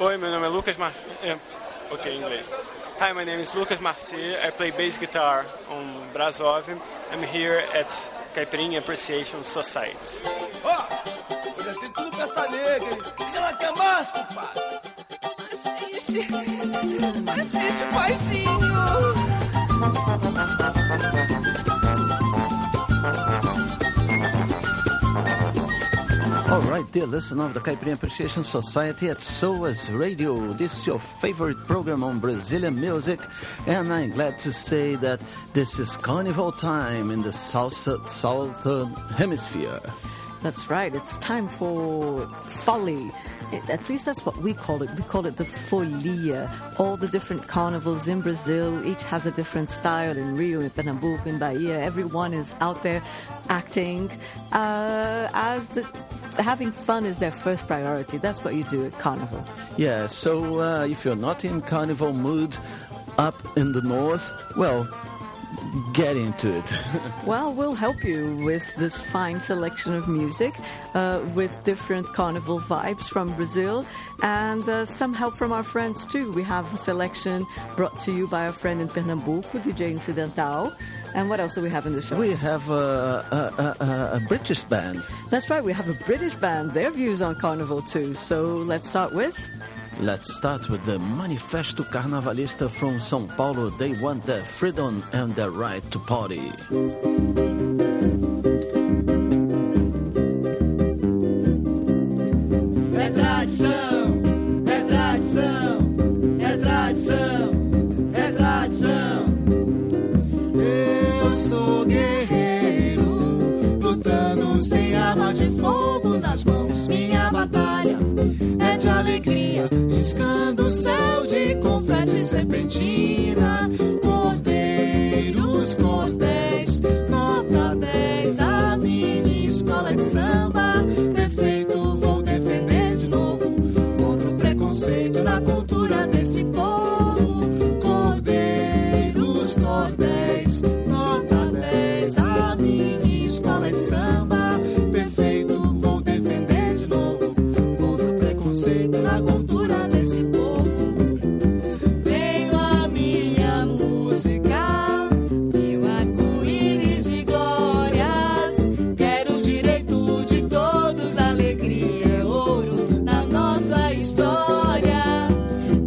Oi, meu nome é Lucas Ok, inglês. Hi, my name is Lucas Marci. I play bass guitar on Brasov. I'm here at Caipirinha Appreciation Society. Ó, eu já tenho tudo pra essa nega, hein? O que ela quer mais, compadre? Assiste, paizinho. All right, dear listener of the Caipirinha Appreciation Society at SOAS Radio. This is your favorite program on Brazilian music, and I'm glad to say that this is carnival time in the southern hemisphere. That's right, it's time for Folly. At least that's what we call it. We call it the Folia. All the different carnivals in Brazil, each has a different style. In Rio, in Pernambuco, in Bahia, everyone is out there acting having fun is their first priority. That's what you do at Carnival. Yeah, so if you're not in carnival mood up in the north, well, get into it. Well, we'll help you with this fine selection of music with different carnival vibes from Brazil and some help from our friends too. We have a selection brought to you by a friend in Pernambuco, DJ Incidental. And what else do we have in the show? We have a British band. That's right, we have a British band. Their views on Carnival too. So let's start with... Let's start with the Manifesto Carnavalista from São Paulo. They want their freedom and their right to party. É tradição, é tradição, é tradição, é tradição. Eu sou guerreiro, lutando sem arma de fogo nas mãos. Minha batalha é de alegria, riscando o céu de confetes repentina. Cordeiros, cordéis, nota 10, a mini escola de samba. Perfeito, vou defender de novo contra o preconceito na cultura desse povo. Cordeiros, cordéis, nota 10, a mini escola de samba. Perfeito, vou defender de novo contra o preconceito na cultura desse povo. Tenho a minha música, meu arco-íris de glórias. Quero o direito de todos, alegria é ouro na nossa história.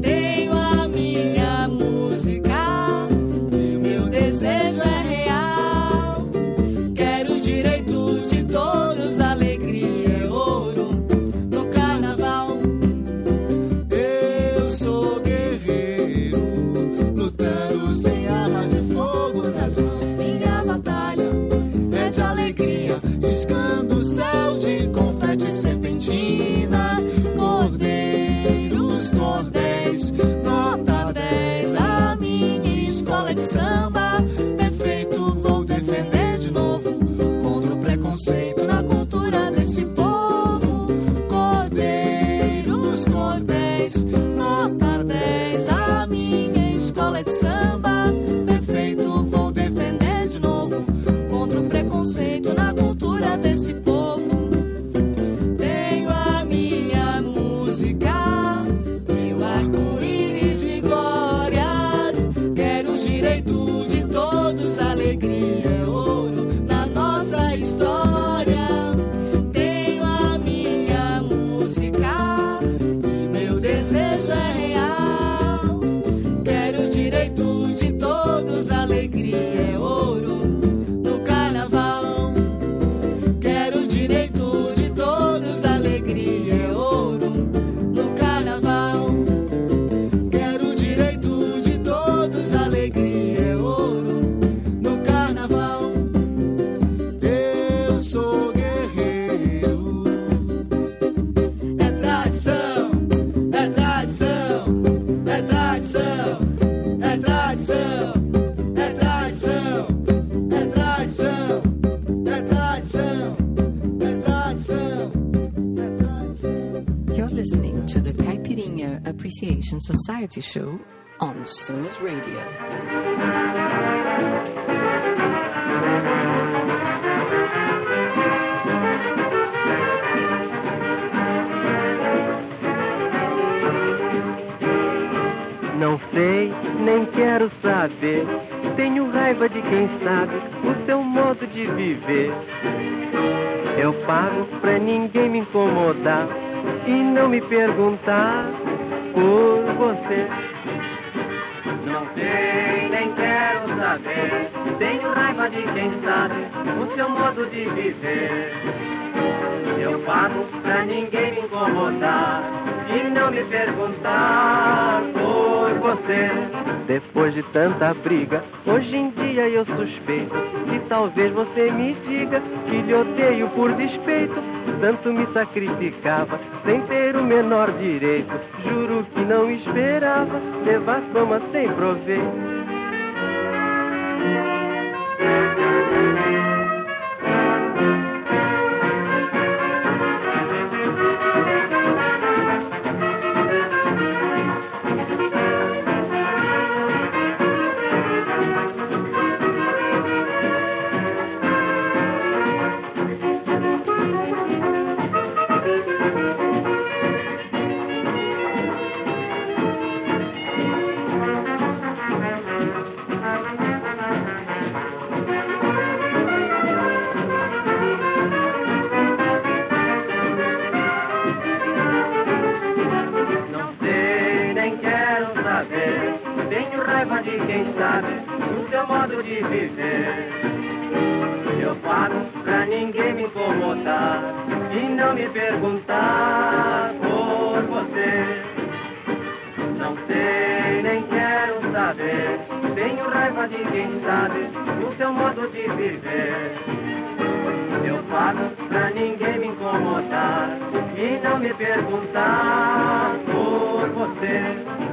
Tenho a minha música e o meu desejo é real. Quero o direito de todos, alegria é ouro no carnaval. Eu sou guerreiro, lutando sem arma de fogo nas mãos. Minha batalha é de alegria, riscando o céu de confetes repentinas. Cordeiros, cordéis, nota 10, a minha escola de samba. Perfeito, vou defender de novo contra o preconceito na cultura desse povo. Cordeiros, cordéis, nota 10, a minha escola de samba. Perfeito, vou defender de novo contra o preconceito na cultura desse povo. Tenho a minha música, meu arco-íris de glórias. Quero o direito de todos, alegria é ouro na nossa história. Tenho a minha música e meu desejo é real. Quero o direito de todos, alegria é ouro no carnaval. Quero o direito de todos, alegria é ouro no carnaval. Quero o direito de todos, alegria é ouro no carnaval. Eu sou guerreiro. É tradição, é tradição, é tradição, é tradição, é tradição, é tradição, é tradição, é tradição, é tradição. You're listening to the Caipirinha Appreciation Society show on SOAS Radio. Não sei, nem quero saber. Tenho raiva de quem sabe o seu modo de viver. Eu pago pra ninguém me incomodar e não me perguntar por você. Não sei, nem quero saber. Tenho raiva de quem sabe o seu modo de viver. Eu pago pra ninguém me incomodar e não me perguntar por você. Depois de tanta briga, hoje em dia eu suspeito que talvez você me diga que lhe odeio por despeito. Tanto me sacrificava sem ter o menor direito. Juro que não esperava levar fama sem proveito.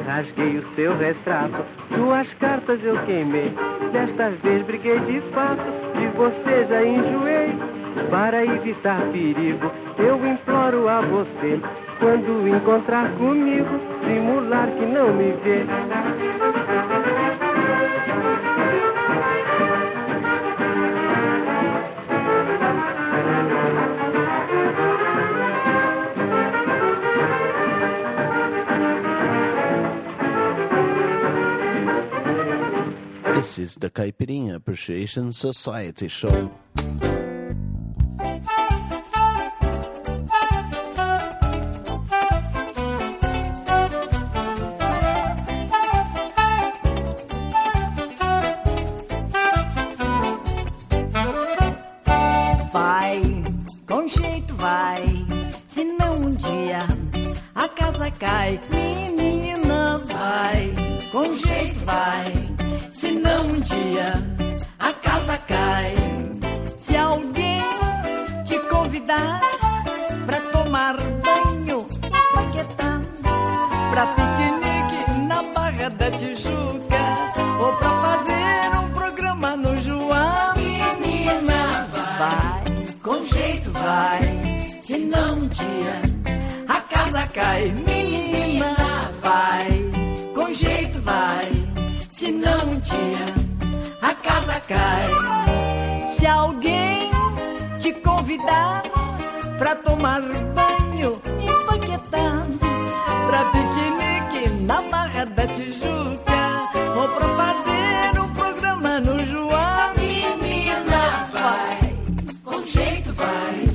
Rasguei o seu retrato, suas cartas eu queimei. Desta vez briguei de fato, de você já enjoei. Para evitar perigo, eu imploro a você, quando encontrar comigo, simular que não me vê. This is the Caipirinha Appreciation Society show. Vai, com jeito vai, senão um dia a casa cai. Menina, vai, com jeito vai, senão um dia a casa cai. Se alguém te convidar pra tomar banho e paquetá, pra piquenique na Barra da Tijuca, ou pra fazer um programa no João, menina, vai, com jeito vai, senão um dia a casa cai. Menina, vai, com jeito vai, senão um dia a casa cai. Se alguém te convidar pra tomar banho e paquetá, pra piquenique na Barra da Tijuca, ou pra fazer um programa no João, menina, vai, com jeito vai,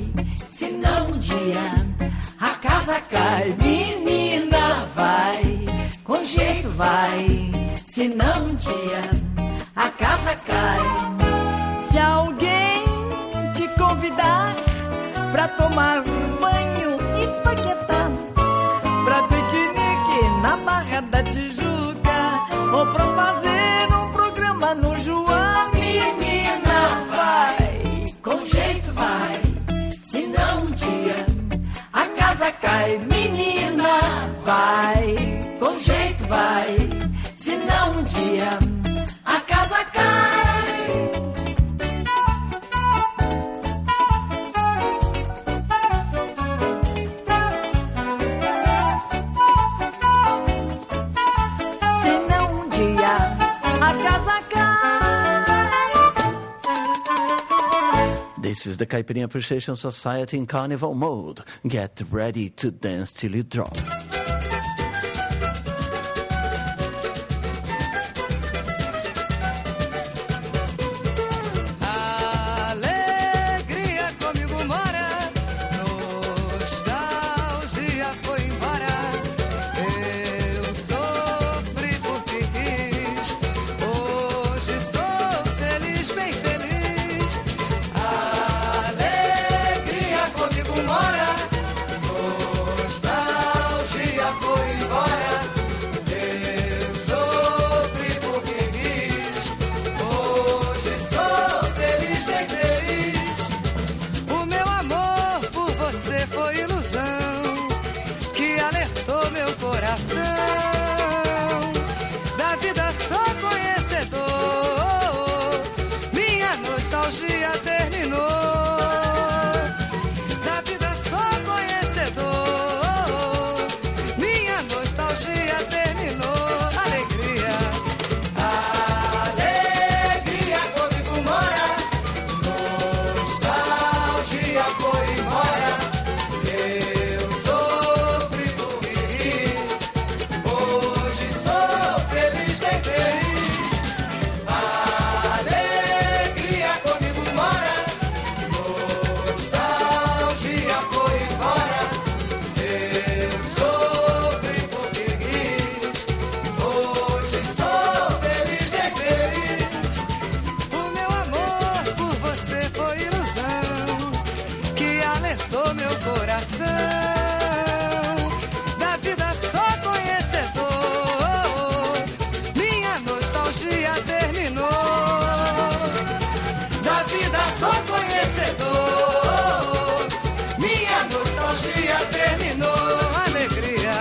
senão um dia a casa cai. Menina, vai, com jeito vai, senão um dia a casa cai. Se alguém te convidar pra tomar banho e paquetá, pra piquenique na Barra da Tijuca, ou pra fazer um programa no João, menina, vai, com jeito vai, senão um dia a casa cai. Menina, vai, com jeito vai, senão um dia a casa cai. Senão um dia a casa cai. This is the Caipirinha Appreciation Society in Carnival mode. Get ready to dance till you drop. nostalgia terminou. Alegria. Alegria comigo mora, nostalgia foi embora. Eu sofri por rir, hoje sou feliz, bem feliz. Alegria comigo mora, nostalgia foi embora. Eu sofri por rir, hoje sou feliz, bem feliz. O meu amor por você foi ilusão que alertou meu coração da vida só conhecedor. Minha nostalgia terminou. Da vida sou conhecedor, minha nostalgia terminou. Alegria.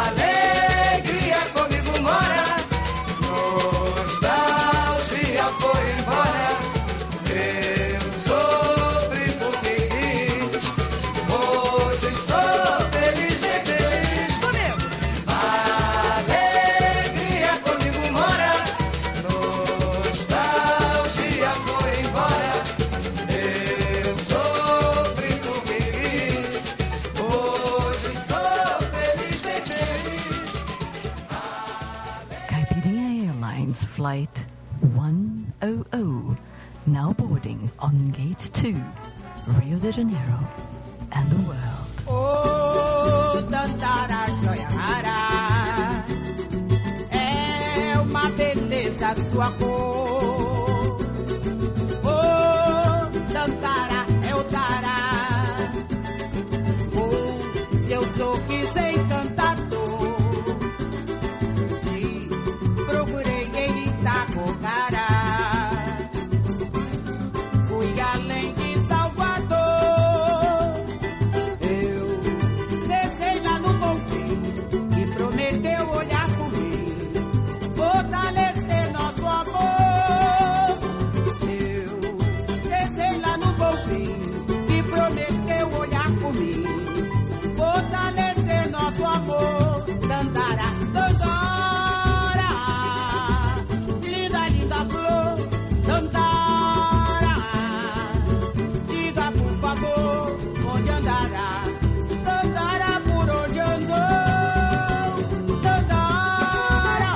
Alegria comigo mora, nostalgia foi embora. Eu sofri porque quis, hoje sou feliz, bem feliz. Comigo. Alegria comigo mora, nostalgia foi embora. Eu sofri porque quis, hoje sou feliz, bem feliz. Caipirinha Airlines Flight 100, now boarding on Gate 2, Rio de Janeiro and the world. Ô, Dandara, joia rara, é uma beleza sua cor. Ô, Dandara, é o Dara, o seu sorriso é encantador. E procurei em Itacocara, fui além de Salvador. Eu desci lá no Bonfim e prometeu olhar por mim, fortalecer nosso amor. Eu desci lá no Bonfim e prometeu olhar por mim, fortalecer nosso amor. Dandara, Dandara, linda, linda flor. Dandara, diga por favor onde andará. Dandara, por onde andou. Dandara,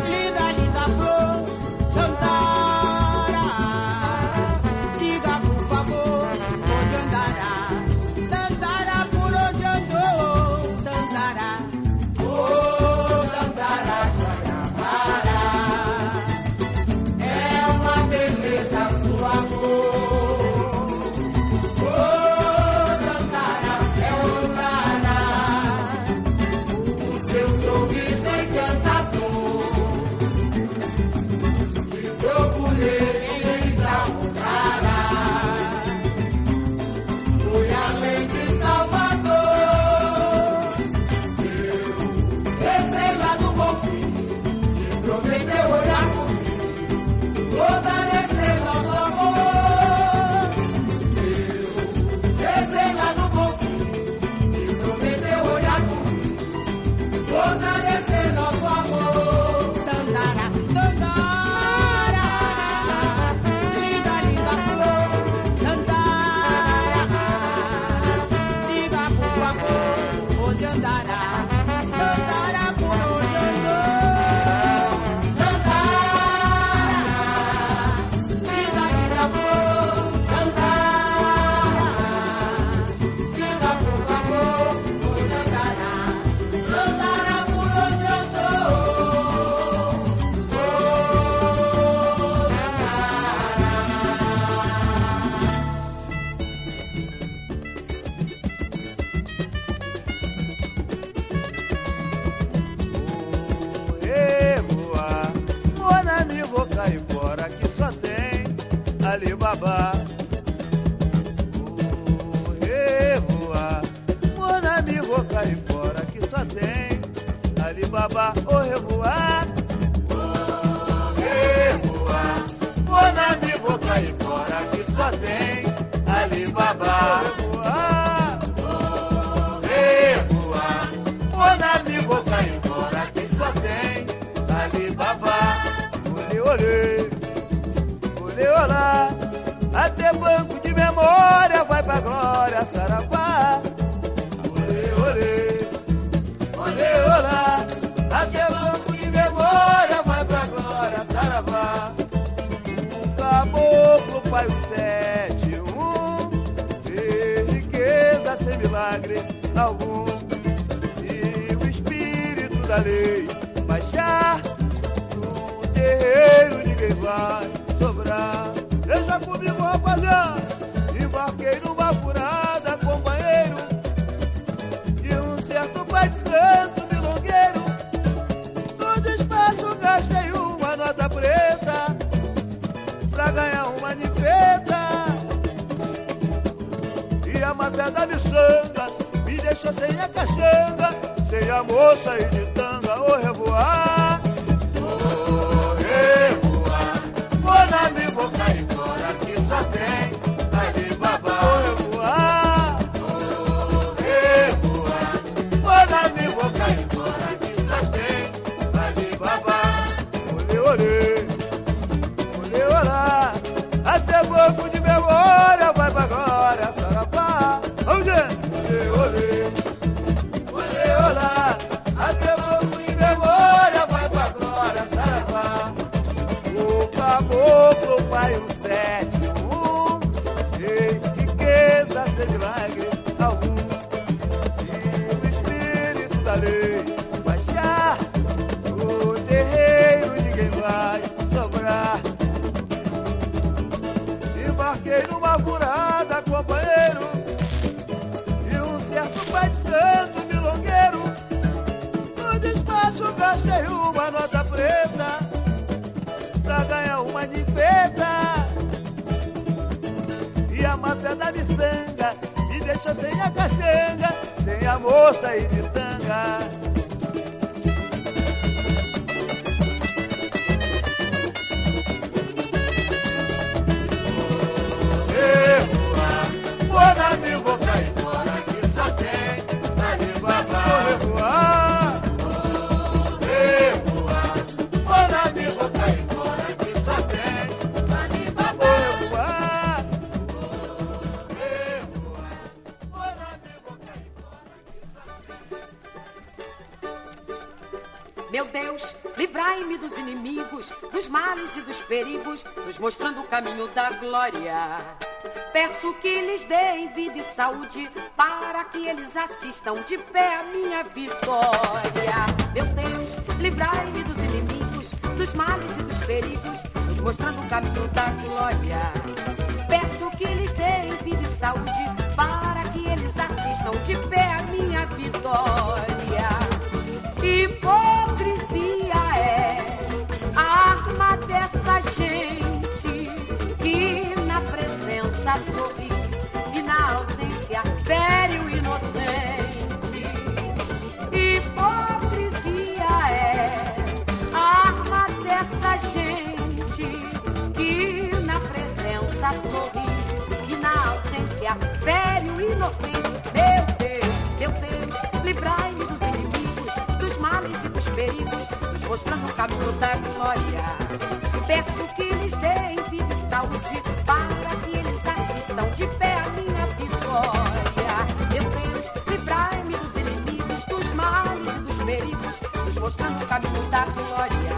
linda, linda flor. Dandara, diga por favor onde andará. Dandara, por onde andou. Dandara, oh, Dandara, joia rara, é uma beleza sua cor. Oh, Dandara, é o Dara, o seu sorriso é encantador. E procurei encontrar, fui além de Salvador. Desci lá no Bonfim e prometeu olhar por mim, fortalecer nosso amor. Desci lá no Bonfim e prometeu olhar por mim, fortalecer nosso amor. Dandara, Dandara, linda, linda flor. Dandara, diga por favor onde andará. Dandara, por onde andou. Dandara, linda, linda flor. Dandara, diga por favor onde andará. Dandara, por onde andou. Voar, mon ami, vou cair fora que só tem Alibaba. Voar, mon ami, vou cair fora que só tem Alibaba. Au revoar, revoar, mon ami, vou cair fora que só tem Alibaba. Revoar, revoar, pra glória, saravá. Olê, olê, olê, olá. Até banco de memória vai pra glória, saravá. O caboclo pai o 71 fez riqueza sem milagre algum. Se o espírito da lei baixar no terreiro, ninguém vai sobrar. Deixa comigo, rapaziada. Embarquei numa furada, companheiro, de um certo pai de santo milongueiro. No despacho gastei uma nota preta pra ganhar uma nifeta. E a máfia da miçanga me deixou sem a caxanga, sem a moça e de tanga. Ô revoar, ô revoar, vou na minha boca e fora que só tem Alibaba. Ô revoar, ô revoar, vou na minha boca e fora que só tem Alibaba. Olê, olê, olê, olá. Até banco de memória vai pra glória, saravá. Vamos ver. Olê, olê, olá. Até banco de memória vai pra glória, saravá. O caboclo pai o 71 fez riqueza sem milagre algum. Se o espírito da lei baixar no terreiro, ninguém vai sobrar. Embarquei numa furada, companheiro, e um certo pai de santo milongueiro. No despacho gastei uma nota preta pra ganhar uma nifeta. E a máfia da miçanga me deixou sem a caxanga, sem a moça e de tanga. Vou na minha boca e fora que só tem Alibaba. Vou revoar, revoar. Vou na minha boca e fora que só tem Alibaba. Vou revoar, revoar. Vou na minha boca e fora que só tem. Meu Deus, livrai-me dos inimigos, dos males e dos perigos, nos mostrando o caminho da glória. Peço que lhes deem vida e saúde, para que eles assistam de pé a minha vitória. Meu Deus, livrai-me dos inimigos, dos males e dos perigos, nos mostrando o caminho da glória. Peço que lhes deem vida e saúde, para que eles assistam de pé a minha vitória. Hipocrisia é a arma dessa gente que na presença sorri e na ausência fere o inocente. Hipocrisia é a arma dessa gente que na presença sorri e na ausência fere o inocente. Meu Deus, livrai-me dos inimigos, dos males e dos perigos, nos mostrando o caminho da glória. Peço que lhes deem vida e saúde, para que eles assistam de pé a minha vitória. Meu Deus, livrai-me dos inimigos, dos males e dos perigos, nos mostrando o caminho da glória.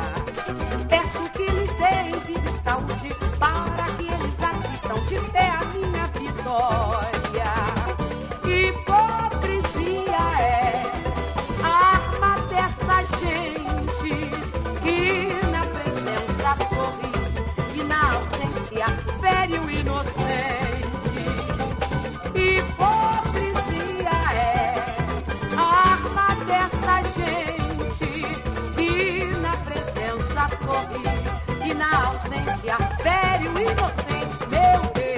Peço que lhes deem vida e saúde, para que eles assistam de pé a minha vitória. Hipocrisia é a arma dessa gente que na presença sorri e na ausência fere o inocente. Hipocrisia é a arma dessa gente que na presença sorri e na ausência fere o inocente. Meu Deus.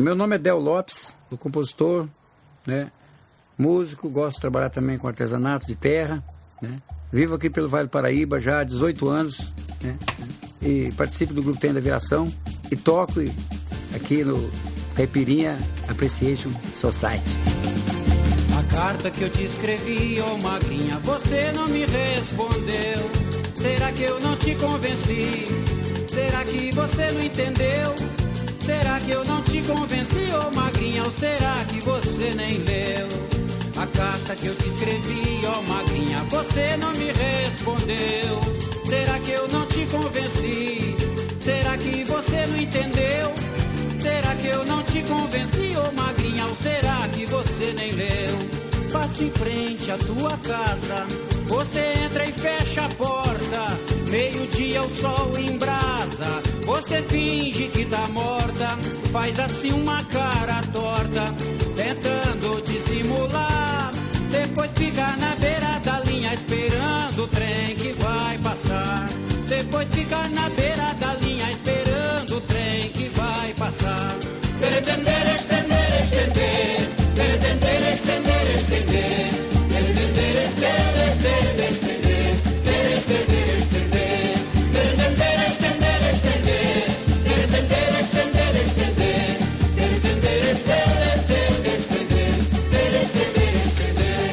Meu nome é Del Lopes, sou compositor, né? Músico, gosto de trabalhar também com artesanato de terra, né? Vivo aqui pelo Vale do Paraíba já há 18 anos, né? E participo do Grupo Tem da Aviação e toco aqui no Caipirinha Appreciation Society. A carta que eu te escrevi, ô magrinha, você não me respondeu. Será que eu não te convenci? Será que você não entendeu? Será que eu não te convenci, ô magrinha, ou será que você nem leu? A carta que eu te escrevi, ó magrinha, você não me respondeu. Será que eu não te convenci? Será que você não entendeu? Será que eu não te convenci, ô magrinha, ou será que você nem leu? Passo em frente à tua casa, você entra e fecha a porta. Meio-dia o sol embrasa, você finge que tá morta. Faz assim uma cara torta, tentando dissimular. Depois fica na beira da linha esperando o trem que vai passar. Depois fica na beira da linha esperando o trem que vai passar. Estender, estender, estender. Estender, estender, estender. Estender, estender, estender, estender. Estender, estender. Estender, estender, estender. Estender, estender, estender. Estender, estender, estender.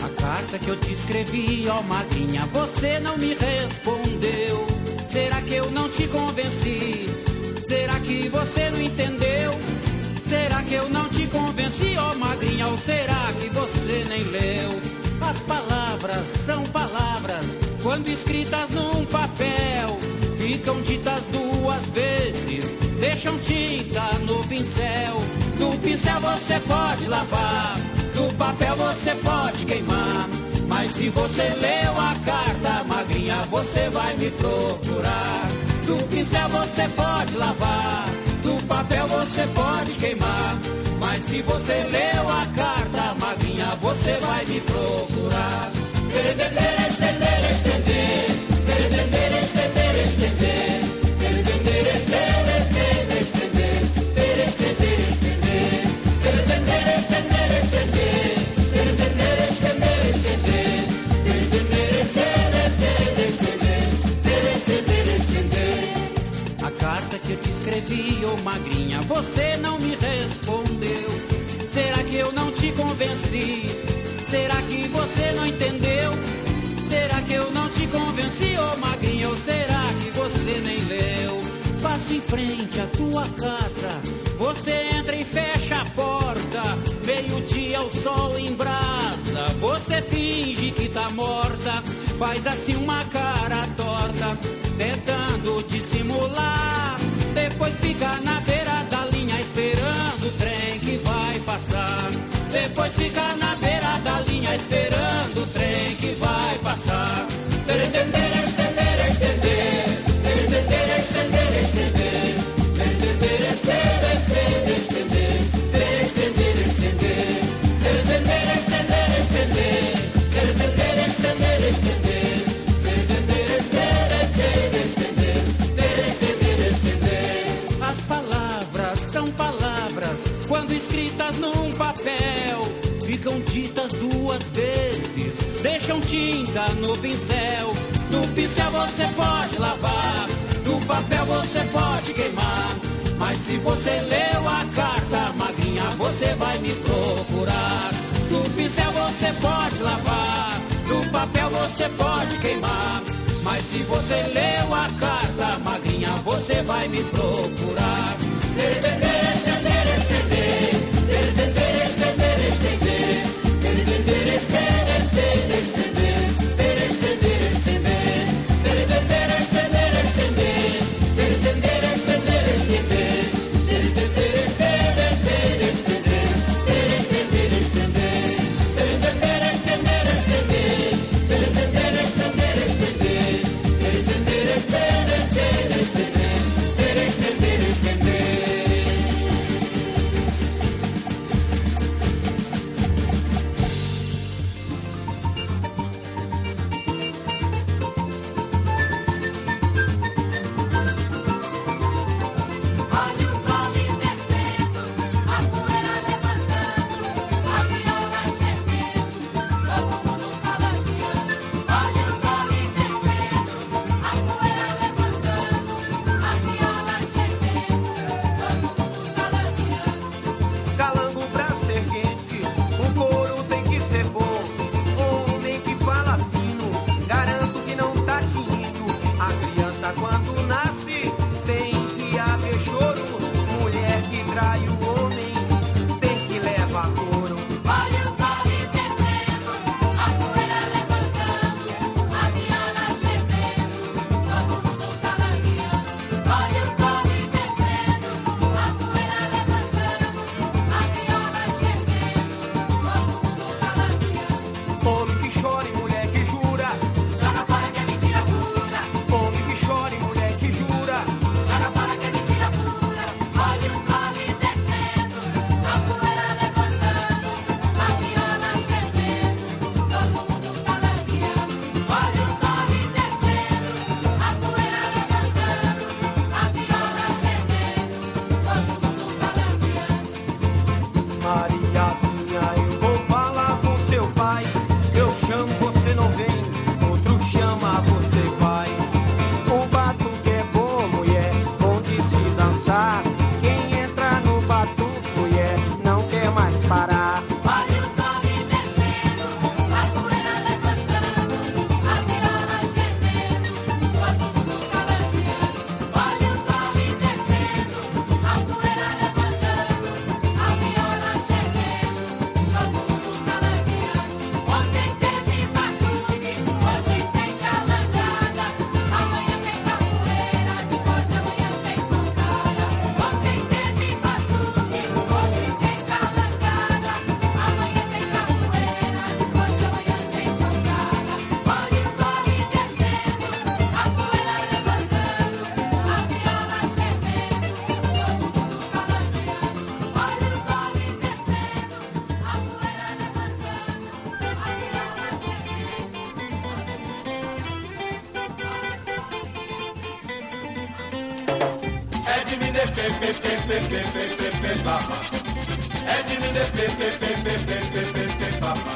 A carta que eu te escrevi, ó magrinha, você não me respondeu. Será que eu não te convenci? Será que você não entendeu? Será que eu não te convenci, ó magrinha, ou será que você nem leu? As palavras são palavras, quando escritas num papel, ficam ditas duas vezes, deixam tinta no pincel. Do pincel você pode lavar, do papel você pode queimar, mas se você leu a carta, magrinha, você vai me procurar. Do pincel você pode lavar, do papel você pode queimar, mas se você leu a carta, magrinha, você vai me procurar. Estender, estender, estender. Estender, estender, estender. Estender, estender, estender, estender. Estender, estender. Estender, estender, estender. Estender, estender, estender. Estender, estender, estender. Estender, estender. A carta que eu te escrevi, ô magrinha, você não me respondeu. Será que eu não te convenci? Será que você não entendeu? Será que eu não te convenci, ô magrinha, ou será que você nem leu? Passa em frente à tua casa, você entra e fecha a porta. Meio-dia o sol embrasa, você finge que tá morta. Faz assim uma cara torta, tentando dissimular. Depois fica na beira da linha esperando o trem que vai passar. Depois fica na beira da linha esperando o trem que vai passar. Estender, estender, estender. Estender, estender, estender. Estender, estender, estender, estender. Estender, estender. Estender, estender, estender. Estender, estender, estender. Estender, estender, estender. As palavras são palavras, quando escritas num papel, ficam ditas duas vezes, deixam tinta no pincel. Do pincel você pode lavar, do papel você pode queimar, mas se você leu a carta, magrinha, você vai me procurar. Do pincel você pode lavar, do papel você pode queimar, mas se você leu a carta, magrinha, você vai me procurar. Estender, estender, estender. Estender, estender, estender. Estender, estender, estender, estender. Estender, estender. Estender, estender, estender. Estender, estender, estender. Estender, estender, estender, estender. Estender, estender. Estender, estender, estender. Estender, estender, estender. Estender, estender, estender. Estender, estender. criança quando nasce tem que haver choro. Mulher que trai o homem tem que levar couro. Olha o corre descendo, a poeira levantando, a viola gemendo, todo mundo calangueando. Olha o corre descendo, a poeira levantando, a viola gemendo, todo mundo calangueando. Homem que chora e mulher que jura, joga fora que é mentira pura. homem que chora e mulher que jura, joga fora que é mentira pura. Olha o corre descendo, a poeira levantando, a viola gemendo, todo mundo calangueando. Olha o corre descendo, a poeira levantando, a viola gemendo, todo mundo calangueando. Mariazinha, eu vou falar com seu pai. Eu chamo, você não vem, outro chama, você vai. O batuque é bom, mulher, bom de se dançar. Quem entra no batuque, mulher, não quer mais parar. Olha o corre descendo, a poeira levantando, a viola gemendo, todo mundo calangueando. Olha o corre descendo, a poeira levantando, a viola gemendo, todo mundo calangueando. Ontem teve batuque, hoje tem calangada, amanhã tem capoeira, depois amanhã tem tocada. Ontem teve batuque, hoje tem calangada, amanhã tem capoeira, depois amanhã tem tocada. Olha o corre descendo, a poeira levantando, a viola gemendo, todo mundo calangueando. Olha o corre descendo, a poeira levantando, a viola É de me papa. É de me papa.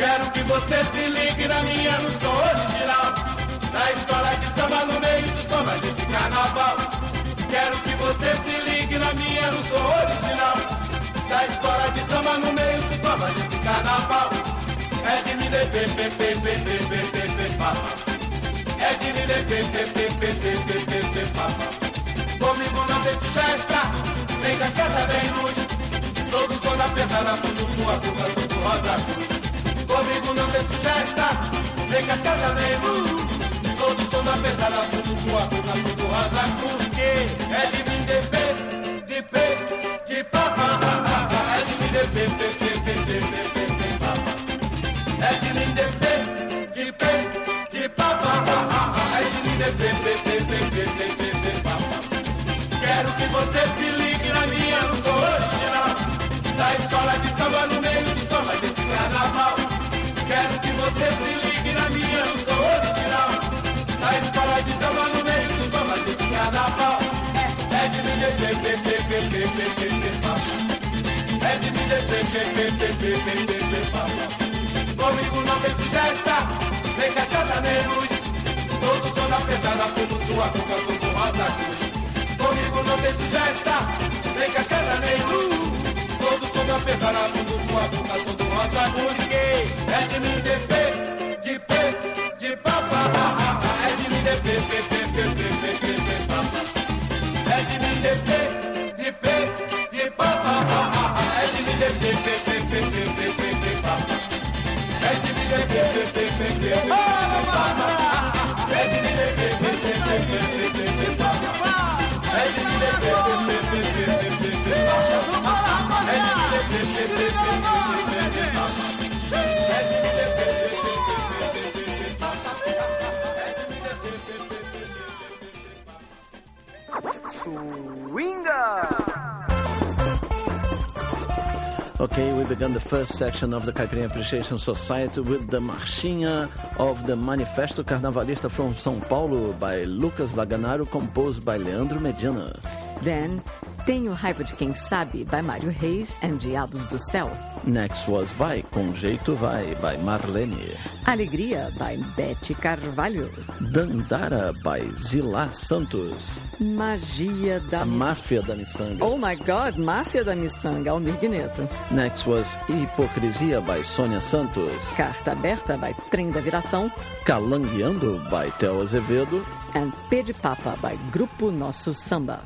Quero que você se ligue na minha, não sou original. Na escola de samba, no meio dos sambas desse carnaval. Quero que você se ligue na minha, não sou original. Na escola de samba, no meio dos sambas desse carnaval. É de me papa. É de me papa. Comigo não tem festa, nem cascata, nem luz. Todo som da pesada, tudo sua boca, tudo rosa cruz. Comigo não tem festa, nem cascata, nem luz. Todo som da pesada, tudo sua boca, tudo rosa cruz. É de mim de pé, de papa. É de mim de papa. É de mim de pé, de papa. É de mim de papa. Quero que você se ligue na minha, não sou original. Da escola de samba, no meio de samba desse carnaval. Quero que você se ligue na minha, não sou original. Da escola de samba, no meio de samba desse carnaval. É de me é de me comigo não tem festa, nem cascata, nem luz. Todo som da pesada, como sua boca, como rosa cruz. Comigo não tem festa, nem cascata, nem luz. Todo som da pesada, como sua boca, como rosa cruz. É de mim de pé, de papa. É de mim de papa. É de mim de pé, de papa. É de mim de papa. É de mim de papa. Okay, we began the first section of the Caipirinha Appreciation Society with the Marchinha of the Manifesto Carnavalista from São Paulo by Lucas Laganaro, composed by Leandro Medina. Then, Tenho Raiva de Quem Sabe, by Mário Reis and Diabos do Céu. Next was Vai, Com Jeito Vai, by Marlene. Alegria, by Bete Carvalho. Dandara, by Zilá Santos. Magia da... A Máfia da Miçanga. Oh my God, Máfia da Miçanga, Almir Guineto. Next was Hipocrisia, by Sônia Santos. Carta Aberta, by Trem da Viração. Calangueando, by Theo Azevedo. And P de Papa, by Grupo Nosso Samba.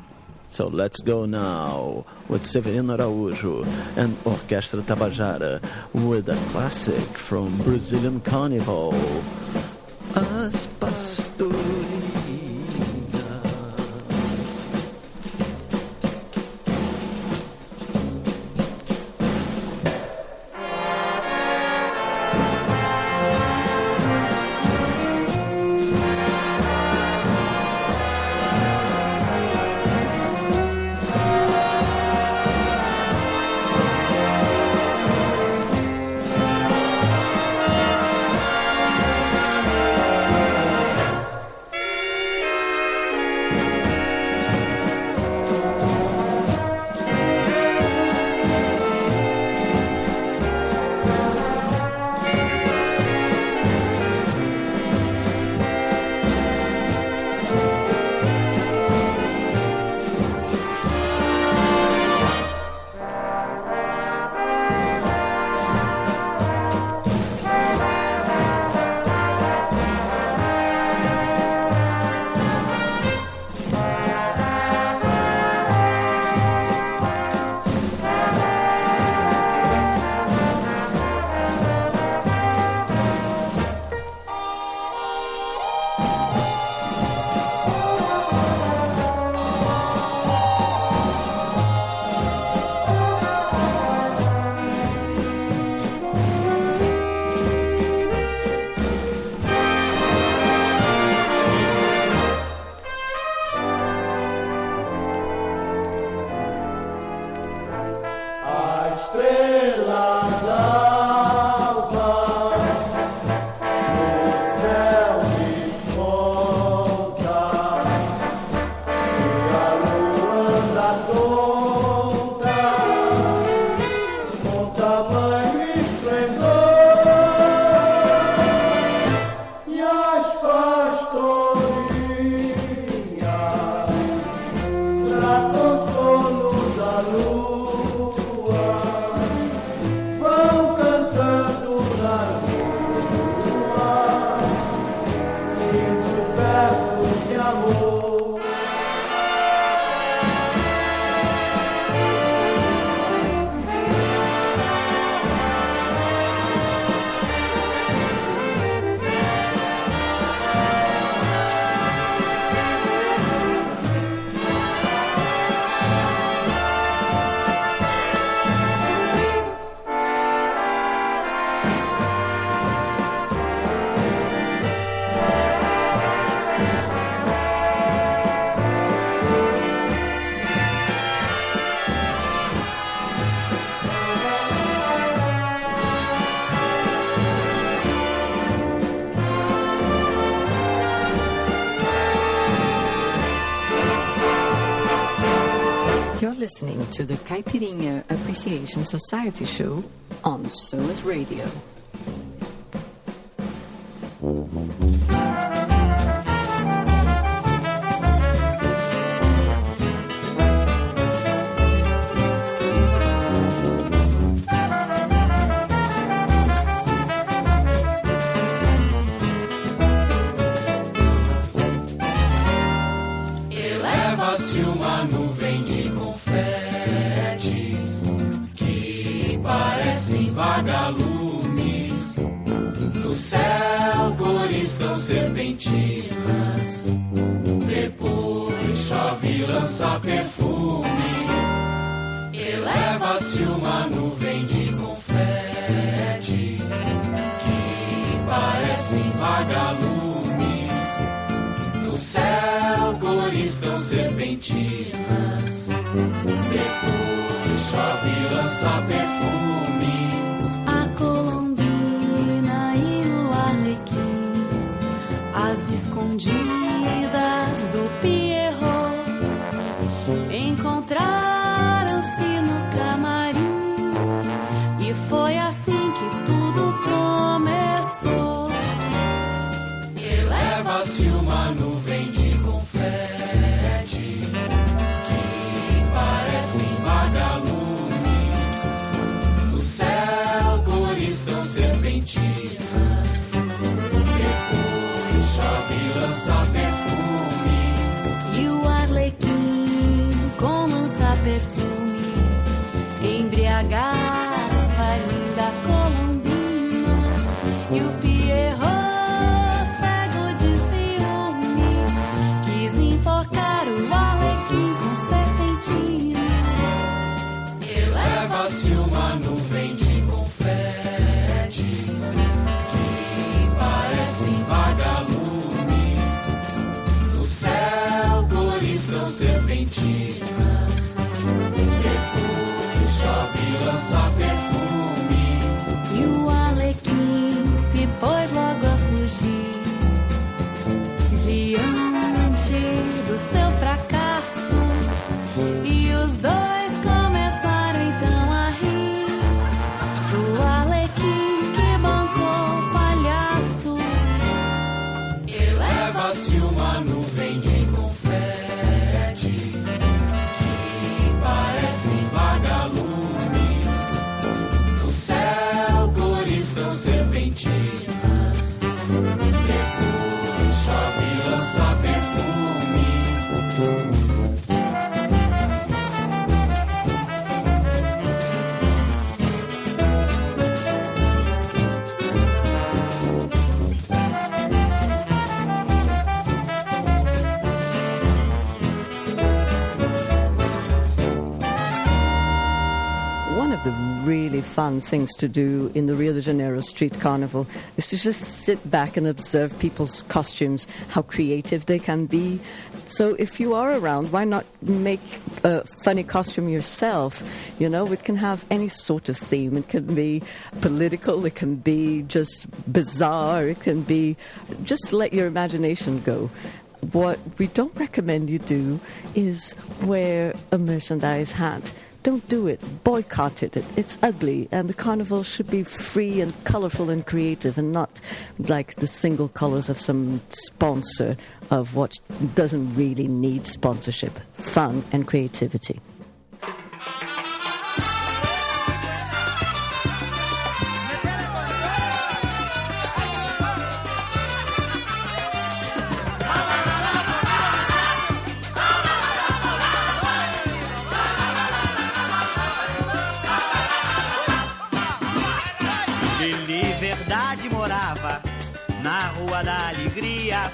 So let's go now with Severino Araújo and Orquestra Tabajara with a classic from Brazilian Carnival, As Pastorinhas. Listening to the Caipirinha Appreciation Society show on SOAS Radio. Eleva-se uma nuvem de vagalumes, no céu coriscam serpentinas, depois chove e lança perfume. Eleva-se uma nuvem de confetes que parecem vagalumes, no céu coriscam serpentinas, depois chove e lança perfume. As escondidas do Pierrot serpentinas. Depois chove e lança perfume. E o Alequim se pôs logo a fugir diante do seu fracasso. E os dois começaram então a rir do Alequim que bancou o palhaço. Eleva-se uma nuvem de confetes que parecem vagalumes. No céu cores tão serpentinas. Depois chove e lança perfume. One of the really fun things to do in the Rio de Janeiro Street Carnival is to just sit back and observe people's costumes, how creative they can be. So if you are around, why not make a funny costume yourself? You know, it can have any sort of theme. It can be political, it can be just bizarre, it can be just let your imagination go. What we don't recommend you do is wear a merchandise hat. Don't do it. Boycott it. It's ugly. And the carnival should be free and colorful and creative and not like the single colors of some sponsor of what doesn't really need sponsorship. Fun and creativity. Lili Verdade morava na Rua da Alegria,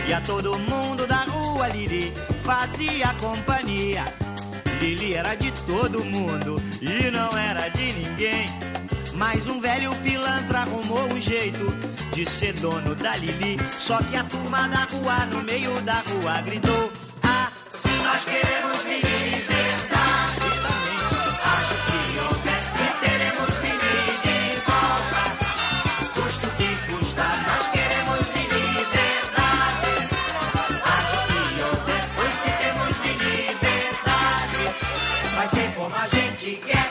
e a todo mundo da rua Lili fazia companhia. Lili era de todo mundo e não era de ninguém, mas um velho pilantra arrumou um jeito de ser dono da Lili. Só que a turma da rua, no meio da rua, gritou: ah, se nós queremos Lili Verdade, justamente, acho que houver e teremos Lili de volta, custo que custa, nós queremos Lili Verdade. Acho que houver, pois se temos Lili Verdade, vai ser como a gente quer.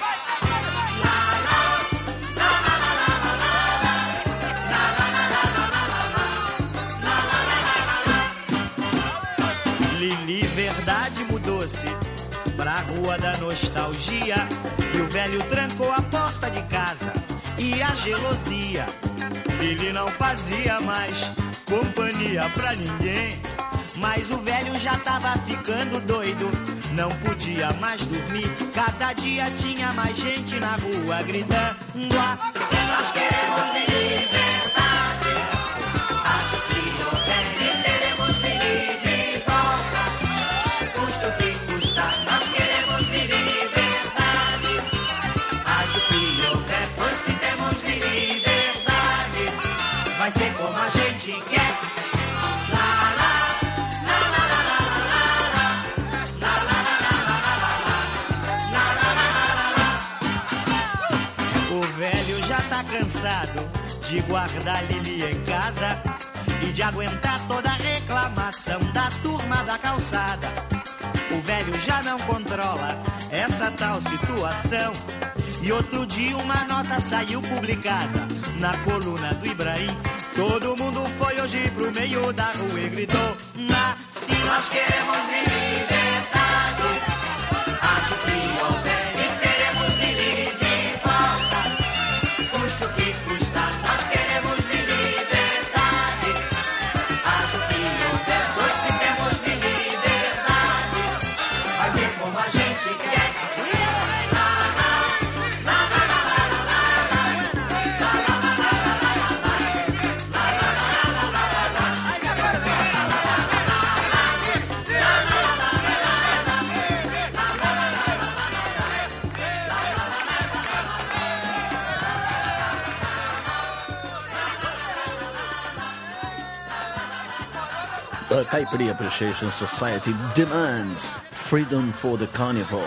Lili Verdade mudou-se pra Rua da Nostalgia, e o velho trancou a porta de casa e a gelosia. Lili não fazia mais companhia pra ninguém, mas o velho já tava ficando doido, não podia mais dormir. Cada dia tinha mais gente na rua gritando: ah, se nós queremos Lili Verdade, acho que houver e teremos Lili de volta, custo que custa, nós queremos Lili Verdade. Acho que houver, pois se temos Lili Verdade, vai ser como a gente quer. O velho já tá cansado de guardar Lili em casa e de aguentar toda a reclamação da turma da calçada. O velho já não controla essa tal situação, e outro dia uma nota saiu publicada na coluna do Ibrahim. Todo mundo foi hoje pro meio da rua e gritou: ah, se nós queremos Lili Verdade, acho que houver e teremos Lili de volta, custo que custa, nós queremos Lili Verdade. Acho que houver, pois se temos Lili Verdade, vai ser como a gente quer. The Caipirinha Appreciation Society demands freedom for the carnival.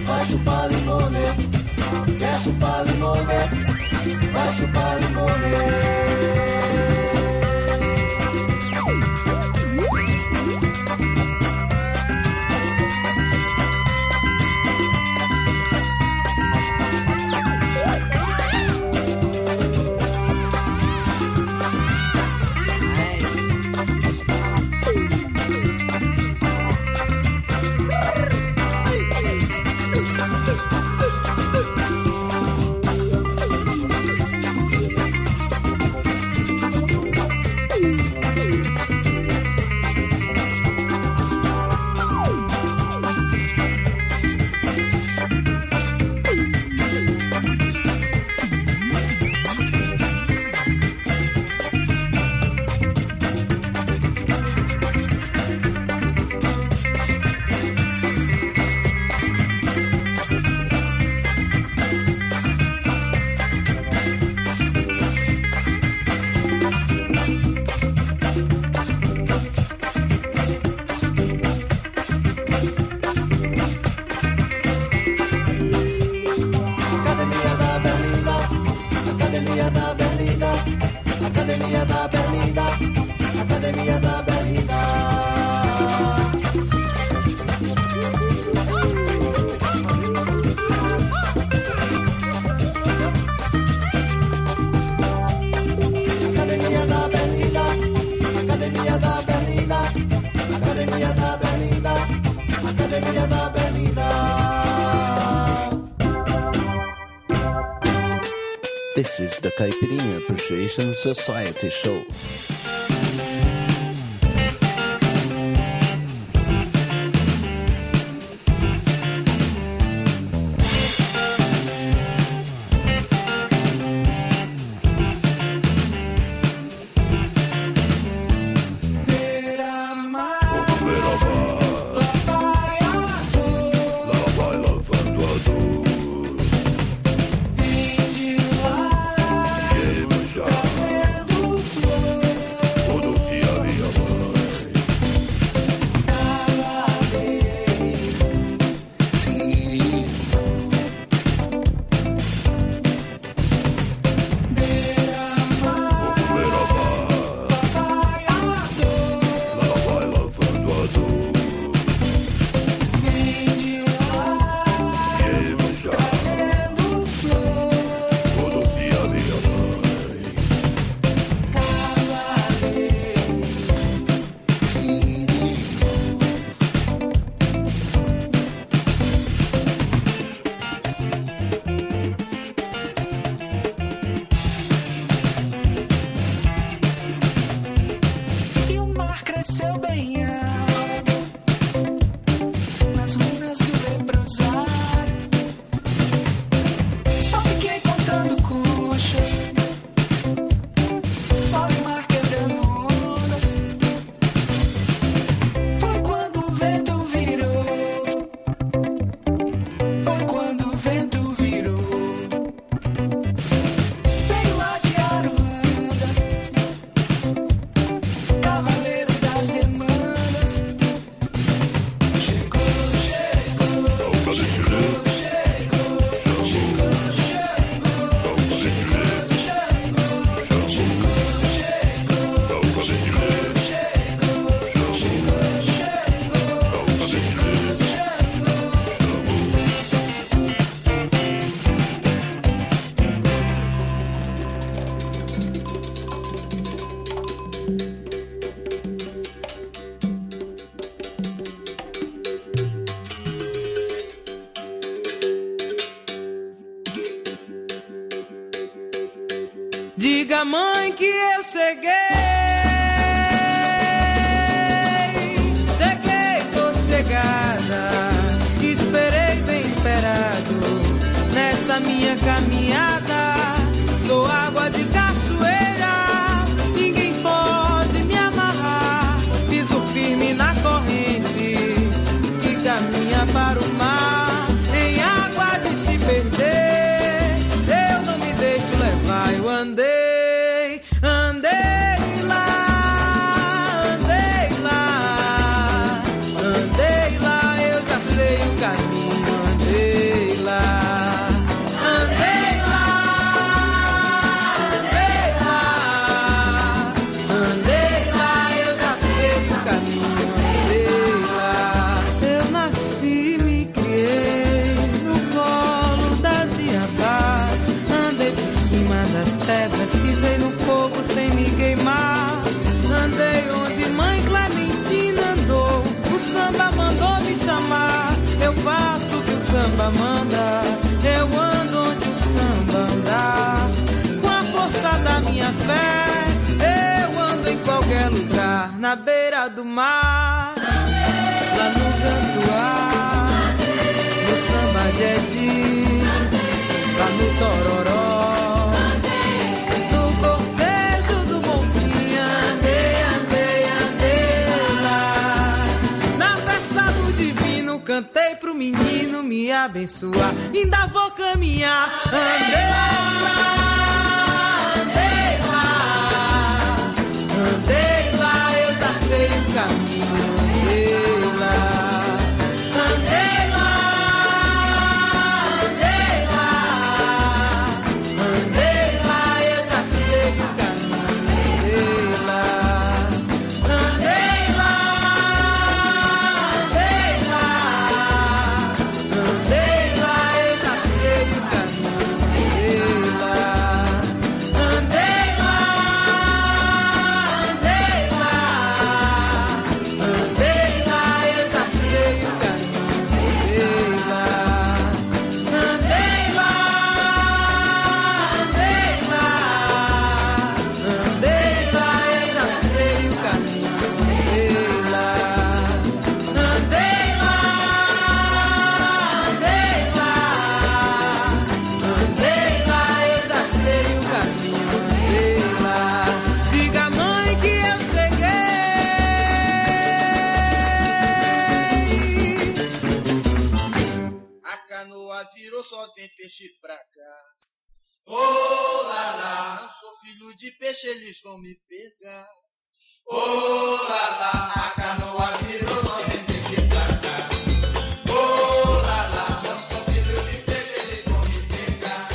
Vai chupar limone, quer chupar limone, vai chupar limone. This is the Caipirinha Appreciation Society show. Acendendo flor Diga, mãe, que eu cheguei. Cheguei, tô chegada. Esperei bem esperado nessa minha caminhada. Sou água de cachoeira, ninguém pode me amarrar. Piso firme na corrente que caminha para o mar. Em água de se perder, eu não me deixo levar. Eu andei, andei lá, andei lá, andei lá, eu já sei o caminho, andei lá, andei lá, andei lá, andei lá, eu já sei o caminho, andei lá. Eu nasci, me criei no colo das iabás, andei por cima das pedras, pisei no fogo sem me queimar. Andei onde mãe Clementina andou, o samba mandou me chamar. Eu faço o que o samba manda, eu ando onde o samba andar. Com a força da minha fé, eu ando em qualquer lugar, na beira do mar, lá no Gantuá, no samba de Edi, lá no Tororó. Cantei pro menino me abençoar, ainda vou caminhar. Andei lá, andei lá, andei lá, eu já sei o caminho. Andei lá, andei lá, andei lá, andei lá, eu já sei o caminho. Andei lá, andei lá. Só vem peixe pra cá. Oh, lá, lá. Não sou filho de peixe, eles vão me pegar. Oh, lá, lá. A canoa virou, só vem peixe pra cá. Oh, lá, lá. Não sou filho de peixe, eles vão me pegar.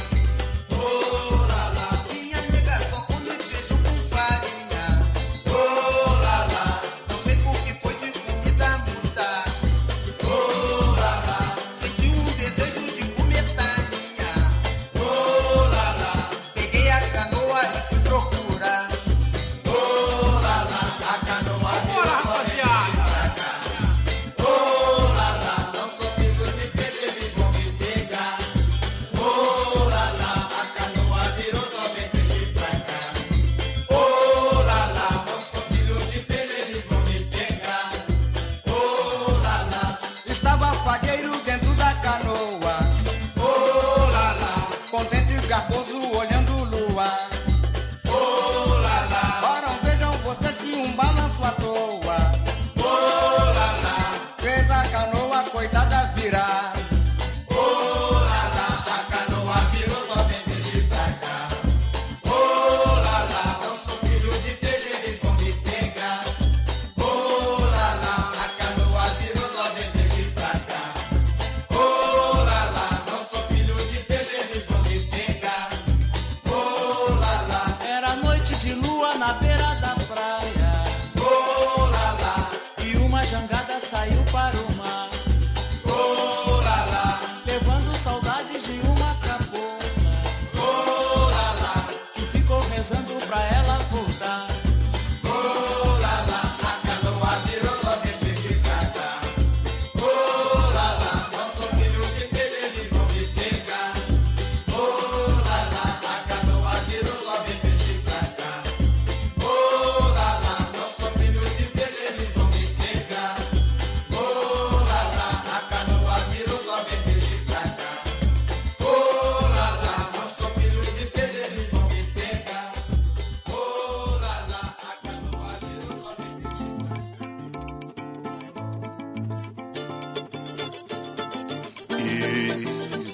Oh, lá, lá. Minha nega só come peixe com farinha. Oh, lá, lá. Não sei por que foi de comida muda. Oh, lá, lá. Senti um desejo de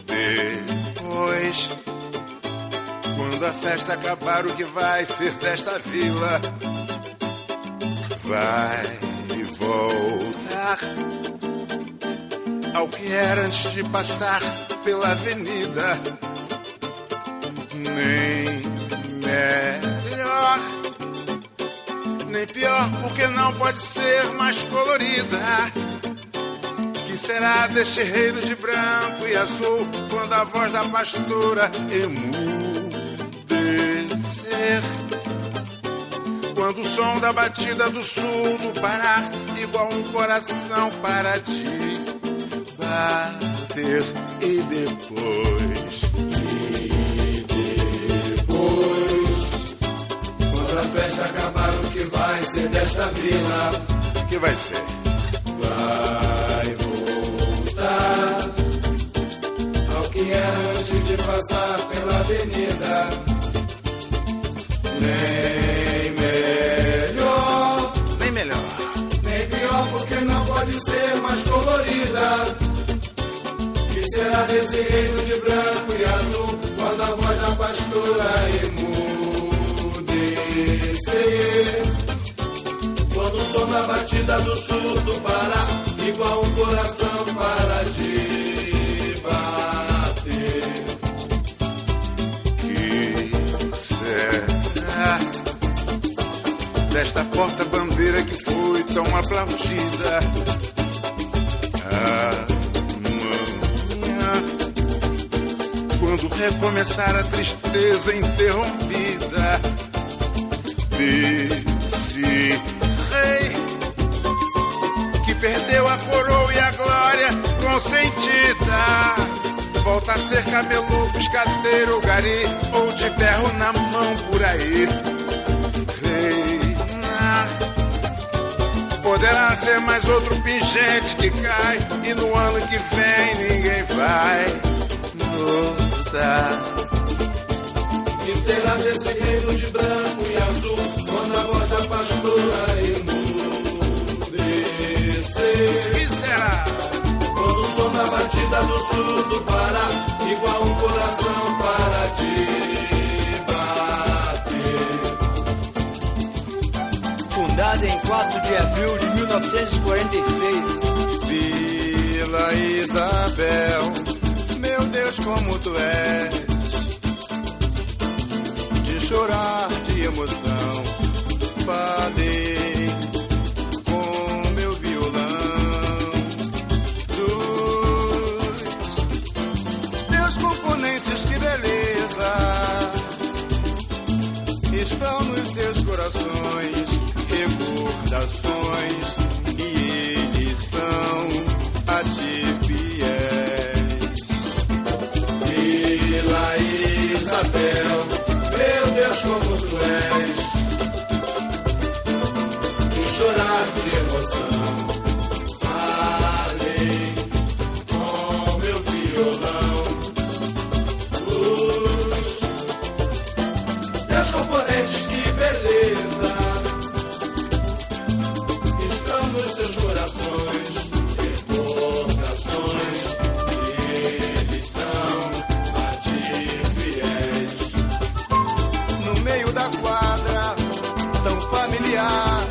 depois, quando a festa acabar, o que vai ser desta vila vai voltar ao que era antes de passar pela avenida. Nem melhor, nem pior, porque não pode ser mais colorida. Que será deste reino de branco e azul quando a voz da pastora emudecer? Quando o som da batida do surdo parar, igual um coração para de bater. E depois, quando a festa acabar, o que vai ser desta vila? O que vai ser? Vai voltar ao que era antes de passar pela avenida. Nem melhor, nem melhor, nem pior, porque não pode ser mais colorida. Que será desse reino de branco e azul quando a voz da pastora emudecer? Quando o som da batida do surdo parar, igual um coração para de bater. Que será desta porta-bandeira que foi tão aplaudida? Amanhã, quando recomeçar a tristeza interrompida desse rei que perdeu a coroa e a glória consentida, volta a ser camelô, pescadeiro, gari ou de berro na mão por aí. Reinar poderá ser mais outro pingente que cai, e no ano que vem ninguém vai notar. Que será desse reino de branco e azul quando a voz da pastora emudecer? Que será? Quando o som da batida do surdo parar, igual um coração para de bater. Fundada em 4 de abril de 1946. Vila Isabel, meu Deus, como tu és, de chorar de emoção. Falei com meu violão dos teus componentes, que beleza, estão nos seus corações, recordações, e eles são a ti fiéis. Vila Isabel, meu Deus, como tu és, de chorar de emoção. Falei com meu violão os teus componentes, que beleza, estão nos seus corações, recordações, e eles são a ti fiéis. No meio da quadra, tão familiar,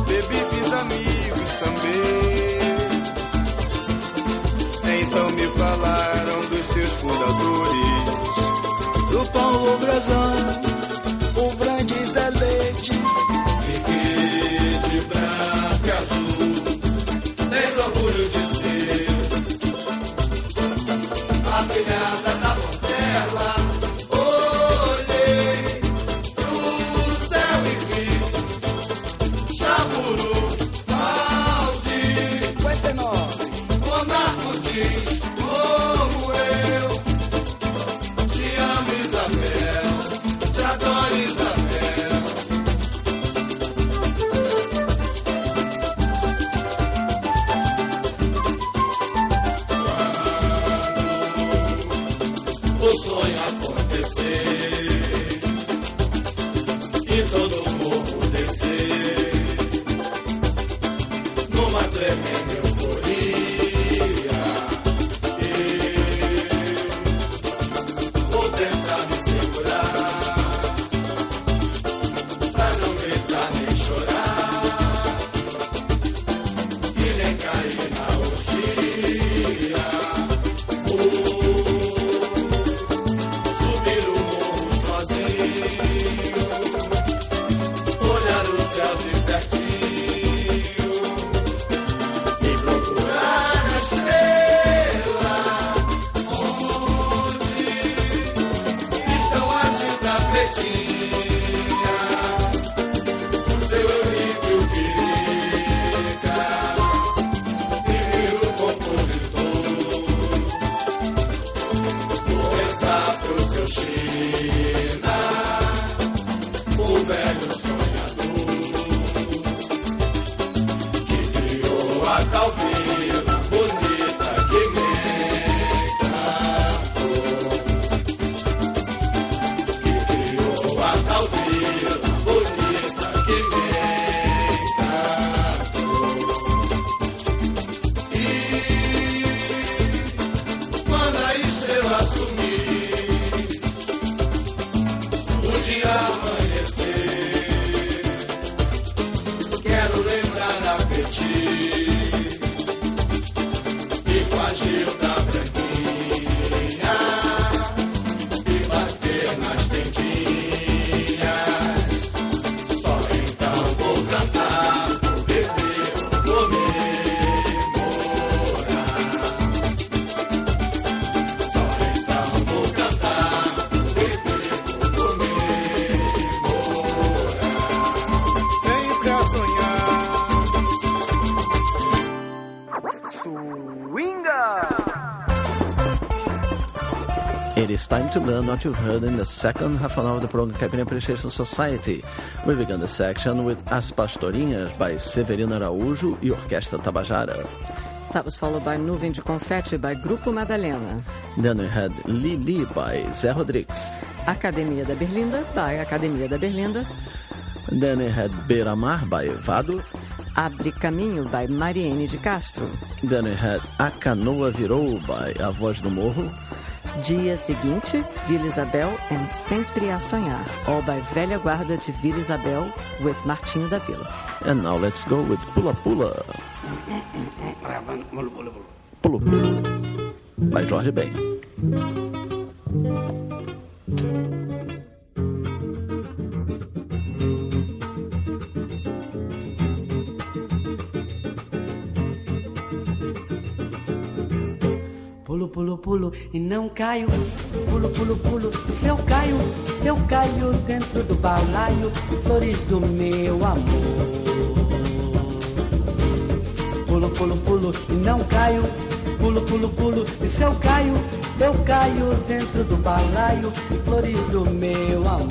bebi, fiz amigos também. Então me falaram dos teus fundadores, Do Paulo Brazão, o Brandes é leite. Fiquei de branco e azul, tens orgulho de ser a filhada da Portela. Olhei pro céu e vi Jaburu, Aldi, 59. Monarco diz como eu te amo, Isabel, te adoro, Isabel. Quando o sonho acontecer e todo o morro descer numa tremenda euforia, it's time to learn what you've heard in the second half an hour of the program Caipirinha Appreciation Society. We began the section with As Pastorinhas by Severino Araújo e Orquestra Tabajara. That was followed by Nuvem de Confete by Grupo Madalena. Then we had Lili by Zé Rodrigues. Academia da Berlinda by Academia da Berlinda. Then we had Beira Mar by Vado. Abre Caminho by Mariene de Castro. Then we had A Canoa Virou by A Voz do Morro. Dia Seguinte, Vila Isabel and Sempre a Sonhar, all by Velha Guarda de Vila Isabel with Martinho da Vila. And now let's go with Pula Pula. Pula Pula by Jorge Ben. Pulo, pulo, pulo e não caio. Pulo, pulo, pulo, se eu caio dentro do balaio, flores do meu amor. Pulo, pulo, pulo e não caio. Pulo, pulo, pulo e se eu caio dentro do balaio, flores do meu amor.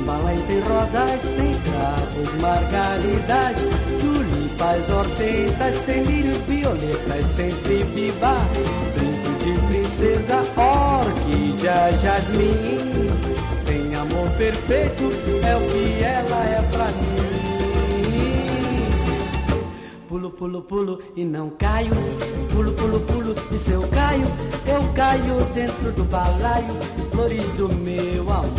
Balaio tem rosas, tem cravos, margaridas, tulipas, hortensas, tem lírios, violetas, sempre viva. Brinco de princesa, orquídea, jasmim. Tem amor perfeito, é o que ela é pra mim. Pulo, pulo, pulo e não caio. Pulo, pulo, pulo e se eu caio dentro do balaio, flores do meu amor.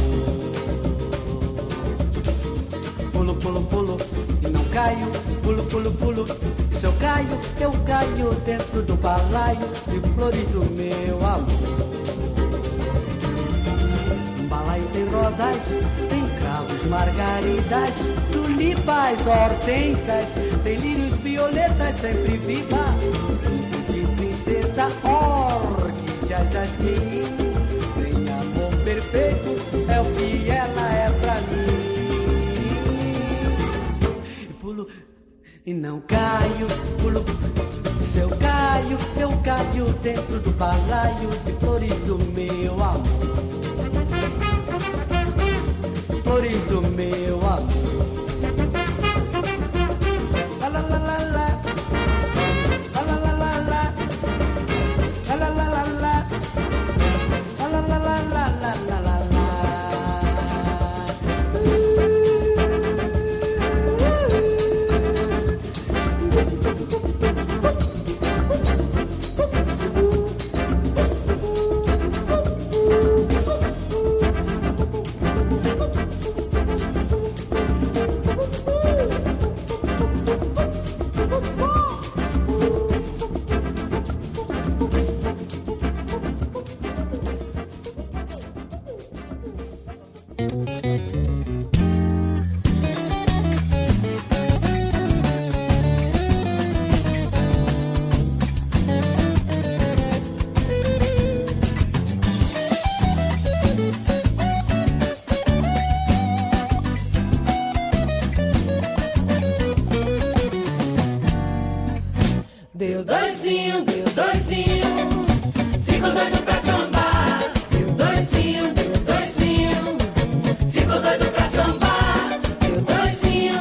Pulo, pulo, pulo e não caio. Pulo, pulo, pulo e se eu caio dentro do balaio de flores do meu amor. Um balaio tem rosas, tem cravos, margaridas, tulipas, hortensas, tem lírios, violetas, sempre viva. De princesa, orquídea, jasmim. Tem amor perfeito, é o que ela é pra mim. E não caio, pulo, se eu caio dentro do balaio de flores do meu amor. Flores do meu amor. La la la la la, la la la la la, la la la la la, la la la la la la la la. Deu doisinho, fico doido pra sambar. Deu doisinho, fico doido pra sambar. Deu doisinho,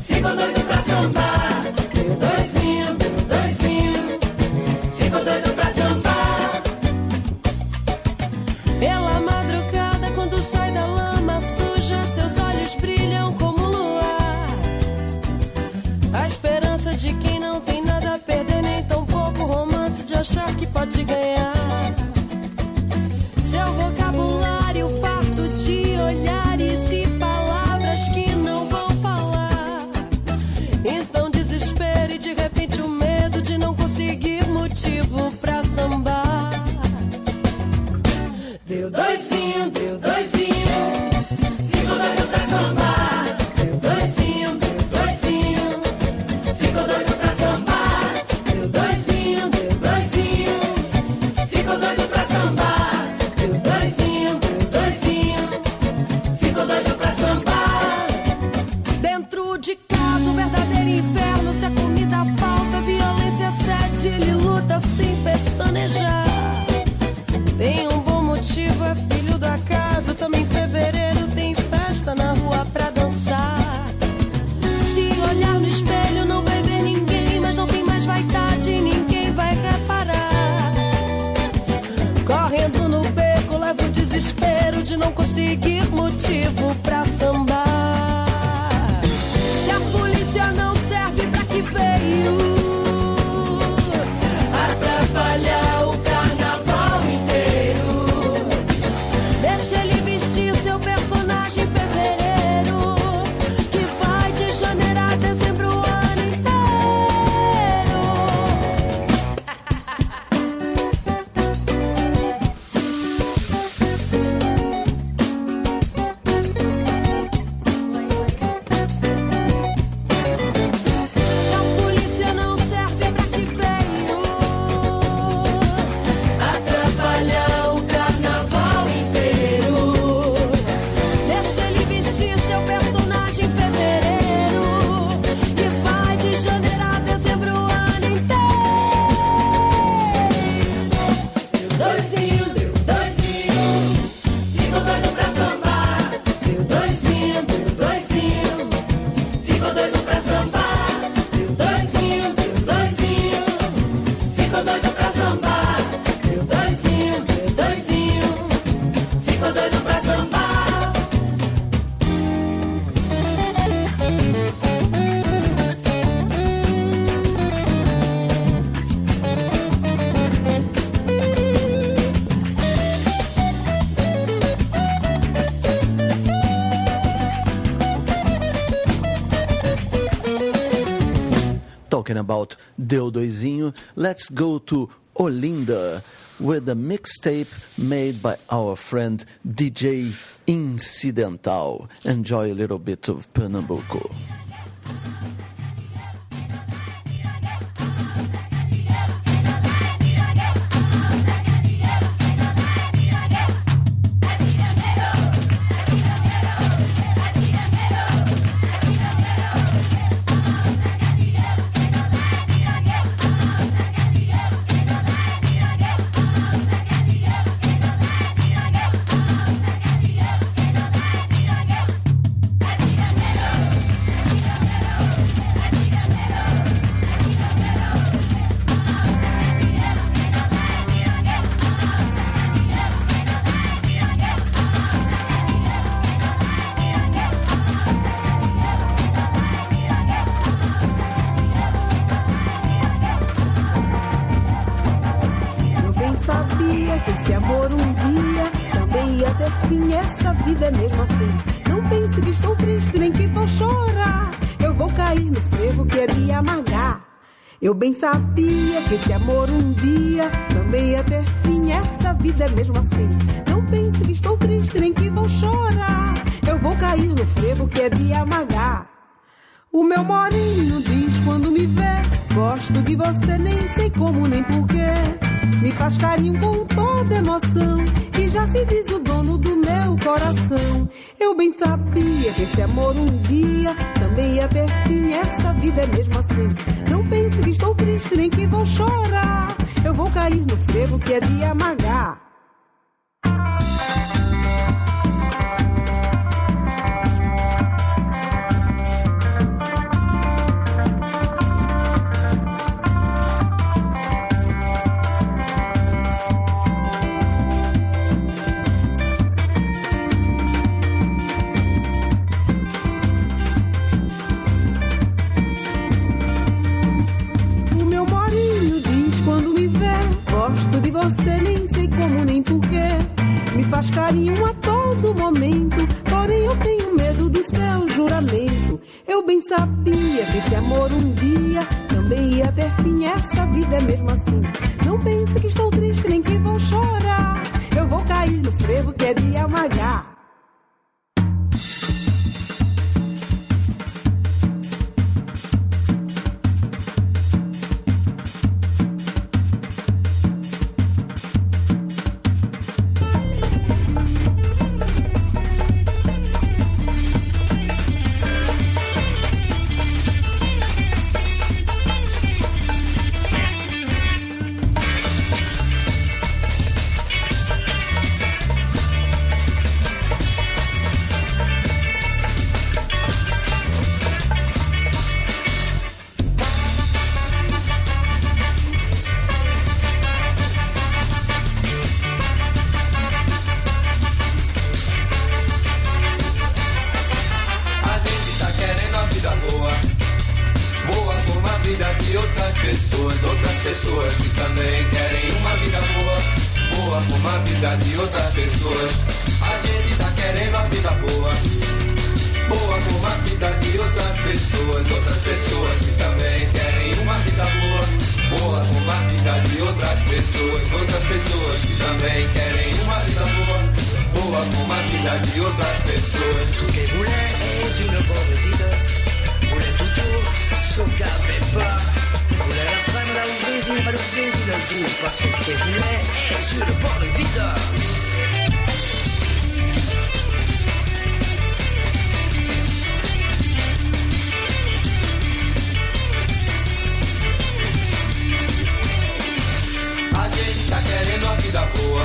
fico doido pra sambar. Deu doisinho, fico doido pra sambar. Pela madrugada, quando sai da lama suja, seus olhos brilham como luar. A esperança de quem não tem nada a perder, nem tão pouco romance de achar que pode ganhar. Seu vocabulário farto de olhares e palavras que não vão falar. Então desespero e de repente o medo de não conseguir motivo pra sambar. Deu doisinho, fico doido pra sambar. Deu doisinho, fico doido pra sambar. Deu doisinho, fico doido pra sambar. Deu doisinho, de não conseguir motivo pra sambar. Se a polícia não serve, pra que veio? Atrapalhar o carnaval inteiro. Deixa ele vestir seu personagem em fevereiro, que vai de janeiro a dezembro o ano inteiro. Se a polícia não serve, pra que veio? Atrapalhar o carnaval inteiro. Deixa ele vestir seu personagem em fevereiro, que vai de janeiro a dezembro o ano inteiro. Deu doisinho, ficou doido pra sambar. Deu doisinho, ficou doido pra sambar. Deu doisinho, ficou doido pra sambar. Deu doisinho, ficou doido pra sambar. Talking about Deu Doisinho, let's go to Olinda with a mixtape made by our friend DJ Incidental. Enjoy a little bit of Pernambuco. Eu bem sabia que esse amor um dia também ia ter fim. Essa vida é mesmo assim. Não pense que estou triste nem que vou chorar. Eu vou cair no frevo que é de amargar. Eu bem sabia que esse amor um dia também ia ter fim. Essa vida é mesmo assim. Não pense que estou triste nem que vou chorar. Eu vou cair no frevo que é de amargar. O meu morinho diz quando me vê: gosto de você, nem sei como nem porquê. Me faz carinho com toda emoção e já se diz o dono do meu coração. Eu bem sabia que esse amor um dia também ia ter fim. Essa vida é mesmo assim. Não pense que estou triste nem que vou chorar. Eu vou cair no frevo que é de amargar. Gosto de você, nem sei como nem porquê. Me faz carinho a todo momento, porém eu tenho medo do seu juramento. Eu bem sabia que esse amor um dia também ia ter fim. Essa vida é mesmo assim. Não pense que estou triste nem que vou chorar. Eu vou cair no frevo que é de amargar. outras pessoas que também querem uma vida boa, boa como a vida de outras pessoas. A gente tá querendo a vida boa, boa como a vida de outras pessoas que também querem uma vida boa, boa como a vida de outras pessoas que também querem uma vida boa, boa como a vida de outras pessoas. Ce qu'elle voulait est une bonne vida, voulait toujours ce qu'elle avait pas. Voulait la femme là où Brésil, pas le Brésil azul, parce qu'elle voulait est une bonne vida. A gente tá querendo a vida boa,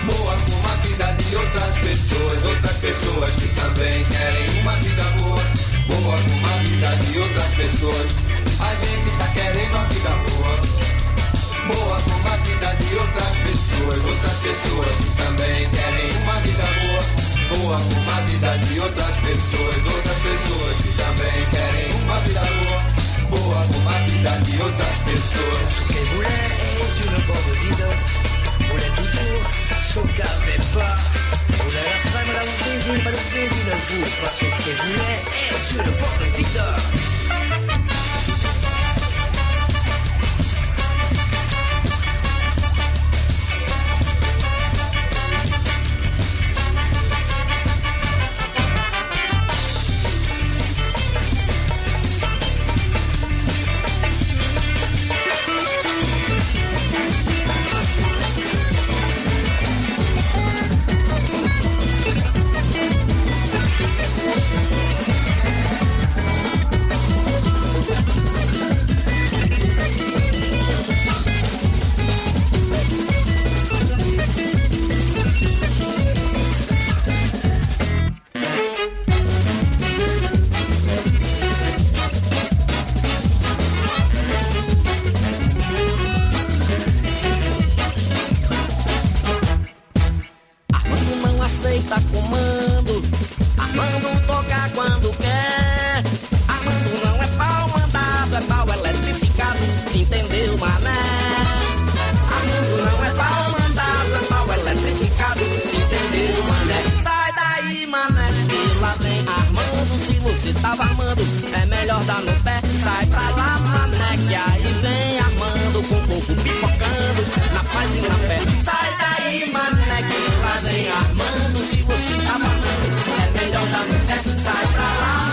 boa como a vida de outras pessoas que também querem uma vida boa, boa como a vida de outras pessoas. A gente tá querendo a vida boa, boa como a vida de outras pessoas que também querem uma vida boa, boa como a vida de outras pessoas que também querem uma vida boa, boa como a vida de outras pessoas. Ce qu'elle voulait est une bonne vida, voulait toujours ce qu'elle avait pas. Voulait la femme là où Brésil, pas le Brésil azul, parce qu'elle voulait est une bonne vida. Comando, Armando toca quando quer. Armando não é pau mandado, é pau eletrificado, entendeu, mané? Armando não é pau mandado, é pau eletrificado, entendeu, mané? Sai daí, mané, que lá vem Armando. Se você tava armando, é melhor dar no pé. Sai pra lá, mané, que aí vem Armando com o povo pipocando, na paz e na fé. Sai daí, mané, que lá vem Armando. Se você tá falando, é melhor dar no pé. Sai pra lá.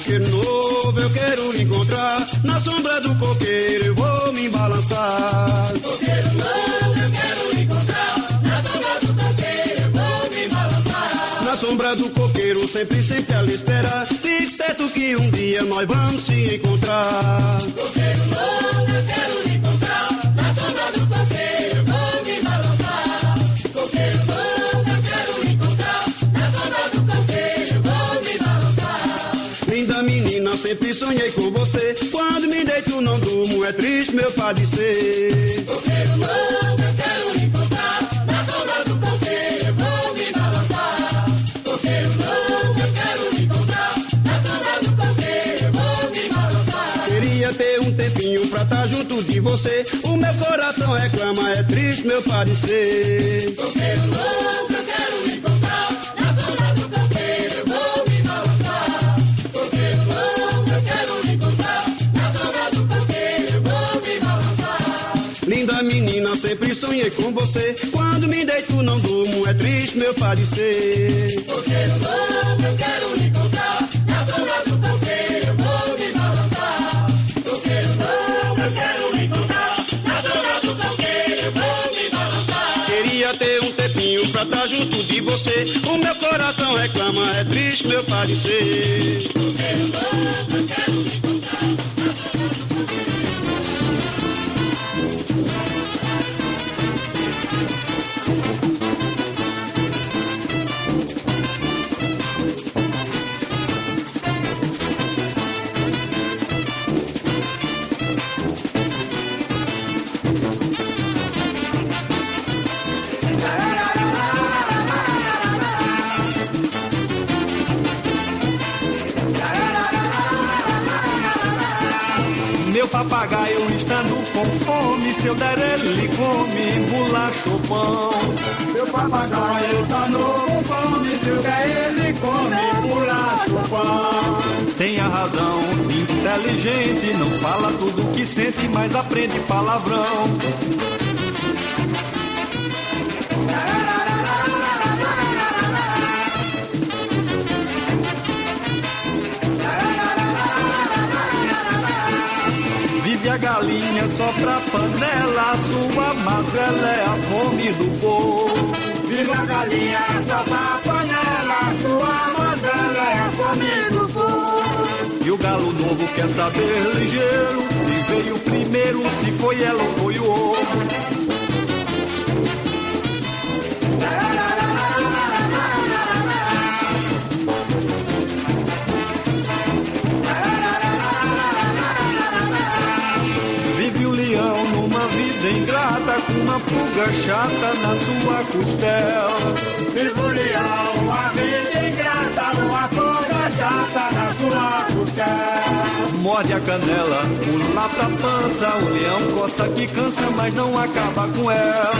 coqueiro novo, eu quero lhe encontrar. Na sombra do coqueiro eu vou me balançar. Coqueiro novo, eu quero lhe encontrar. Na sombra do coqueiro eu vou me balançar. Na sombra do coqueiro sempre, sempre ela espera. Fique certo que um dia nós vamos se encontrar. Coqueiro novo, eu quero lhe encontrar. Na sombra do coqueiro eu vou me balançar. Coqueiro novo, eu quero lhe encontrar. Na sombra do coqueiro eu vou me balançar. Linda menina, sempre sonhei com você. Quando me deito não durmo, é triste meu padecer. Coqueiro novo, eu quero lhe encontrar. Na sombra do coqueiro eu vou me balançar. Coqueiro novo, eu quero lhe encontrar. Na sombra do coqueiro eu vou me balançar. Queria ter um tempinho pra estar junto de você. O meu coração reclama, é triste meu padecer. Coqueiro novo, eu quero lhe encontrar. Na sombra do coqueiro eu vou me balançar. Coqueiro novo, eu quero lhe encontrar. Na sombra do coqueiro eu vou me balançar. Linda menina, sempre sonhei com você. Quando me deito não durmo, é triste meu padecer. Coqueiro novo, eu quero lhe encontrar. Na sombra do coqueiro eu vou me balançar. Coqueiro novo, eu quero lhe encontrar. Na sombra do coqueiro eu vou me balançar. Queria ter um tempinho pra estar junto de você. O meu coração reclama, é triste meu padecer. Coqueiro novo, eu quero lhe encontrar. Na sombra do Meu papagaio estando com fome, se eu der ele come bolacha ou pão. Meu papagaio estando com fome, se eu der ele come bolacha ou pão. Tem a razão, inteligente, não fala tudo que sente, mas aprende palavrão. Vive a galinha só pra panela, a sua mazela é a fome do povo. Vive a galinha só pra panela, a sua mazela é a fome do povo. E o galo novo quer saber ligeiro, se veio primeiro, se foi ela ou foi o ovo. Ingrata com uma pulga chata na sua costela. Vive o leão, uma vida ingrata, uma pulga chata na sua costela. Morde a canela, pula pra pança, o leão coça que cansa, mas não acaba com ela.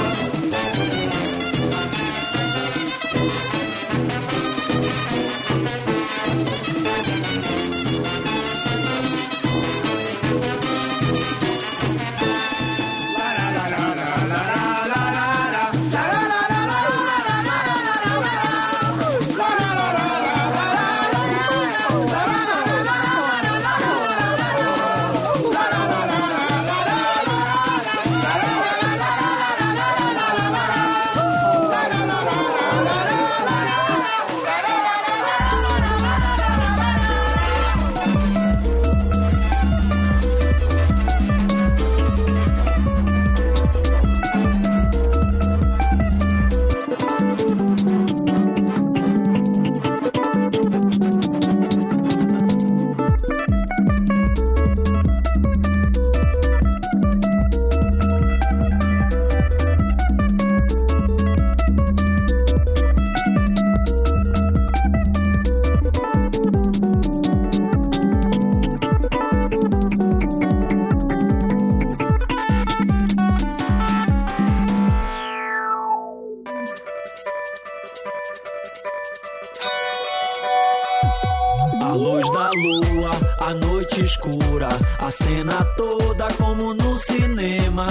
Escura, a cena toda como no cinema.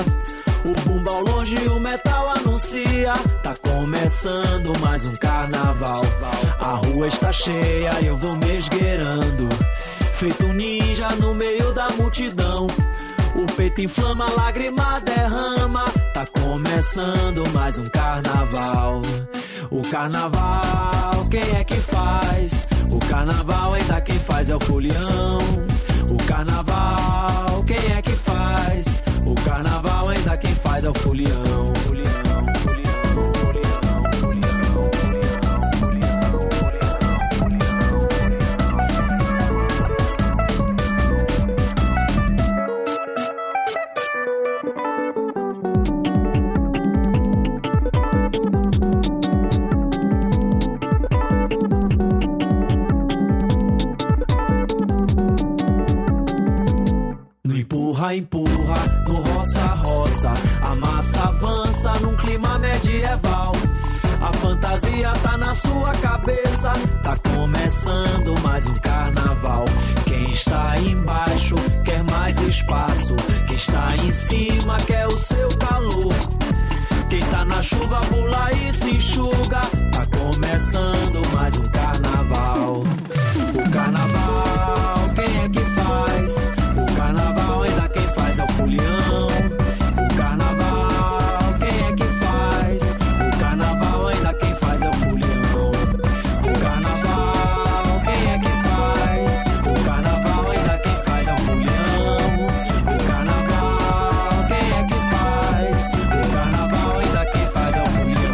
O bumbo ao longe, o metal anuncia. Tá começando mais um carnaval. A rua está cheia, eu vou me esgueirando. feito ninja no meio da multidão. O peito inflama, a lágrima derrama. Tá começando mais um carnaval. O carnaval, quem é que faz? O carnaval ainda quem faz é o folião. O carnaval, quem é que faz? O carnaval ainda quem faz é o folião. Empurra, no roça-roça, a massa avança num clima medieval. A fantasia tá na sua cabeça, tá começando mais um carnaval. Quem está embaixo quer mais espaço, quem está em cima quer o seu calor. Quem tá na chuva pula e se enxuga, tá começando mais um carnaval. O carnaval, quem é que faz? O carnaval ainda quem faz é o folião. O carnaval, quem é que faz? O carnaval ainda quem faz é o folião. O carnaval, quem é que faz? O carnaval ainda quem faz é o folião. O carnaval, quem é que faz? O carnaval ainda quem faz é o folião.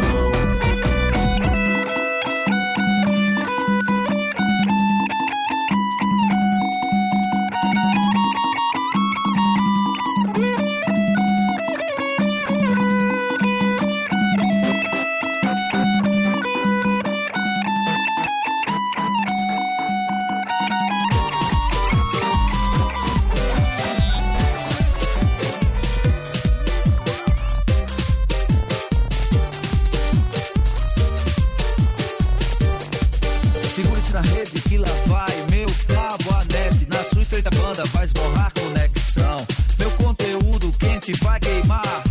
Segure-se na rede que lá vai meu cabo a net. Na sua estreita banda vai esborrar conexão. Meu conteúdo quente vai queimar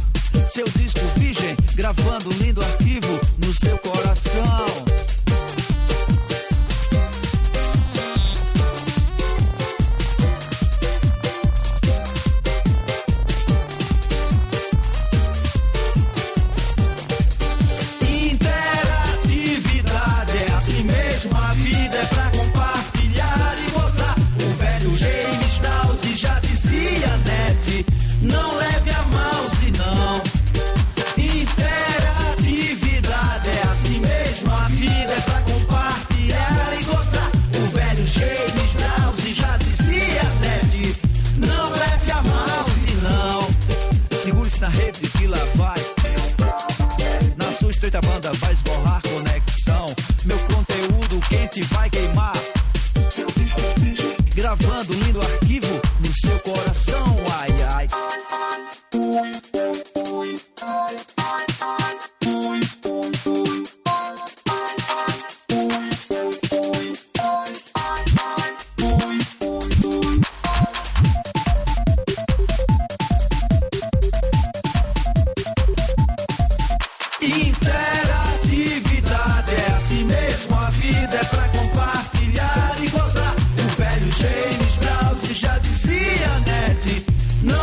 seu disco virgem, gravando um lindo arquivo no seu coração. Interatividade é assim mesmo, a vida é pra compartilhar e gozar. O velho James Krause já dizia, net, não leve a mal senão. Interatividade é assim mesmo, a vida é pra compartilhar e gozar. O velho James Krause já dizia, net, não leve a mal senão. Segure-se na rede que lá vai. Na sua estreita banda vai esborrar conexão. Meu conteúdo quente vai queimar, gravando um lindo arquivo no seu coração. Ai, ai. Interatividade é assim mesmo, a vida é pra compartilhar e gozar. O velho James Krause já dizia, net, não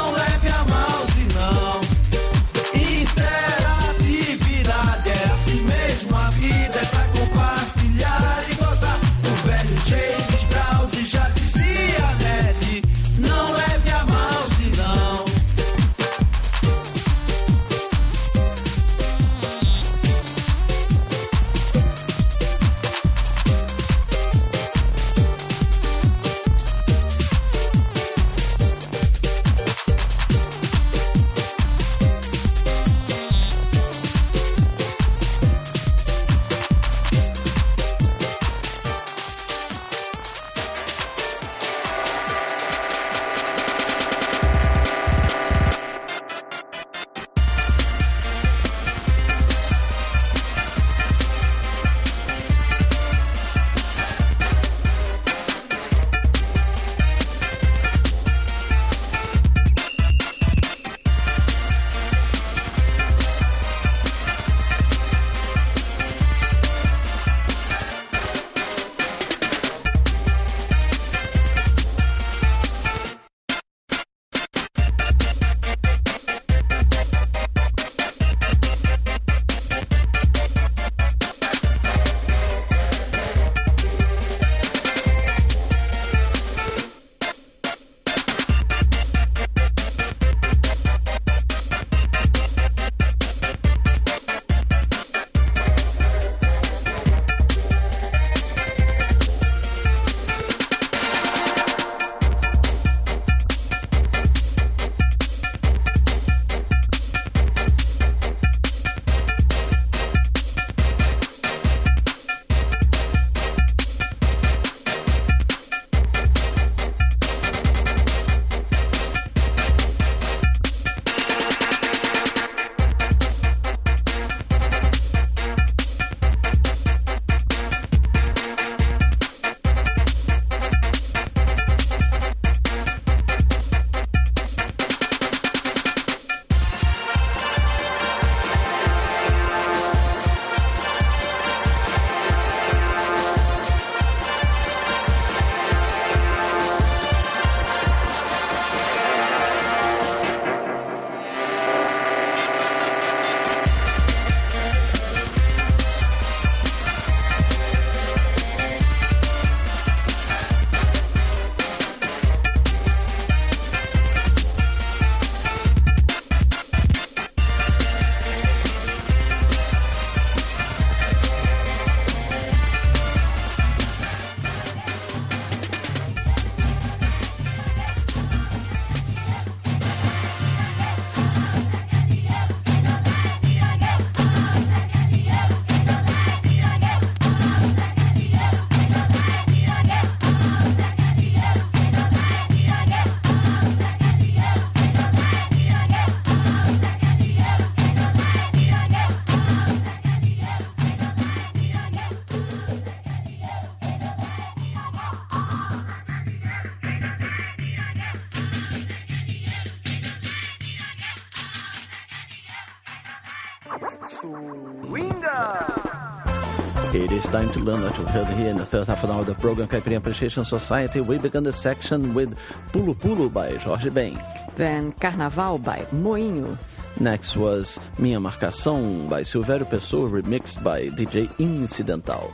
It is time to learn what you've heard here in the third half of the program Caipirinha Appreciation Society. We began the section with Pulo Pulo by Jorge Ben. Then Carnaval by Moinho. Next was Minha Marcação by Silvério Pessoa, remixed by DJ Incidental.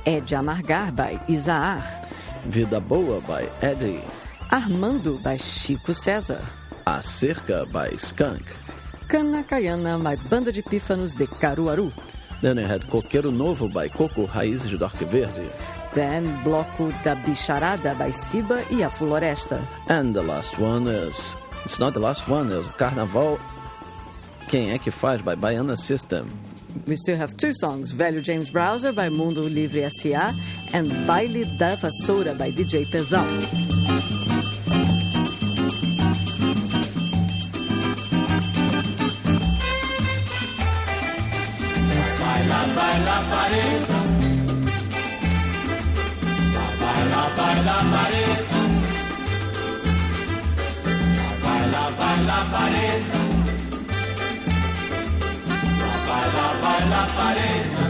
É de Amargar by Isaar. Vida Boa by Eddie. Armando by Chico César. A Cerca by Skunk. Cana Caiana by Banda de Pífanos de Caruaru. Then we had Coqueiro Novo by Coco Raízes do Arqueverde. Then Bloco da Bicharada by Siba e a Floresta. And the last one is... It's not the last one, is Carnaval Quem é que Faz by Baiana System. We still have two songs, Velho James Browser by Mundo Livre S.A. and Baile da Vassoura by DJ Pezão. Baila, baila, pareta. Baila, baila, pareta. Baila, baila, pareta. Baila, baila, pareta.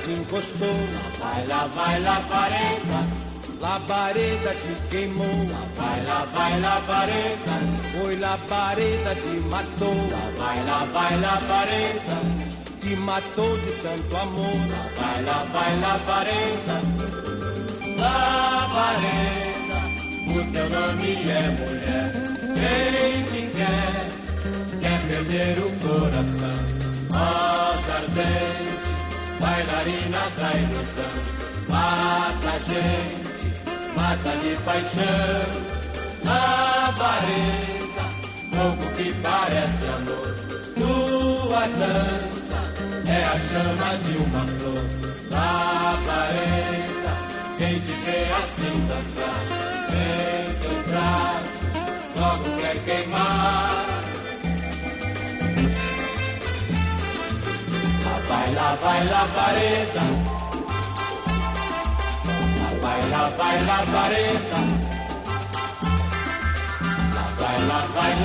Te encostou, vai lá, labareda. Labareda te queimou, vai lá, labareda. Foi labareda te matou, vai lá, labareda. Te matou de tanto amor, vai lá, labareda. Labareda, o teu nome é mulher. Quem te quer perder o coração. Rosa ardente, bailarina da ilusão, mata a gente, mata de paixão. Labareda, fogo que parece amor. Tua dança é a chama de uma flor. Labareda, quem te vê assim dançar, em teus braços, logo quer queimar. Vai, labareda. Vai, labareda. Vai,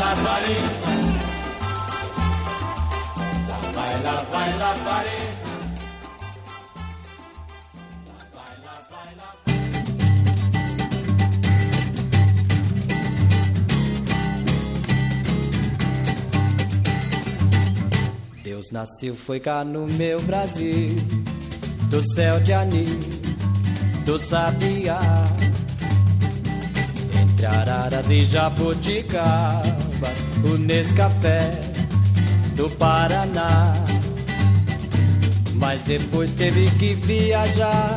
labareda. Vai, labareda. Deus nasceu, foi cá no meu Brasil, do céu de anil, do sabiá, entre araras e jabuticabas, o Nescafé do Paraná. Mas depois teve que viajar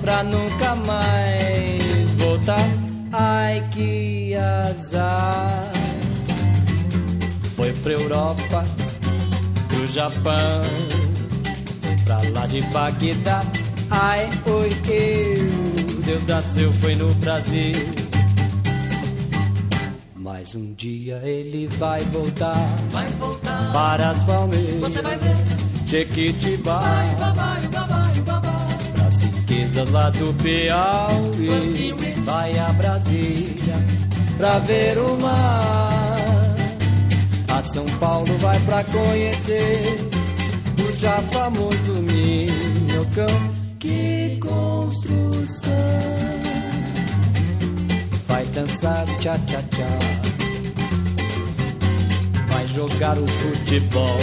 pra nunca mais voltar. Ai, que azar. Foi pra Europa, do Japão, pra lá de Bagdá. Ai, oi, eu, Deus nasceu, foi no Brasil. Mas um dia ele vai voltar para as Palmeiras, você vai ver, Jequitibá, vai, pras riquezas lá do Piauí. Vai a Brasília pra ver o mar. A São Paulo vai pra conhecer o já famoso Minhocão. Que construção! Vai dançar tchá-tchá-tchá, vai jogar o futebol,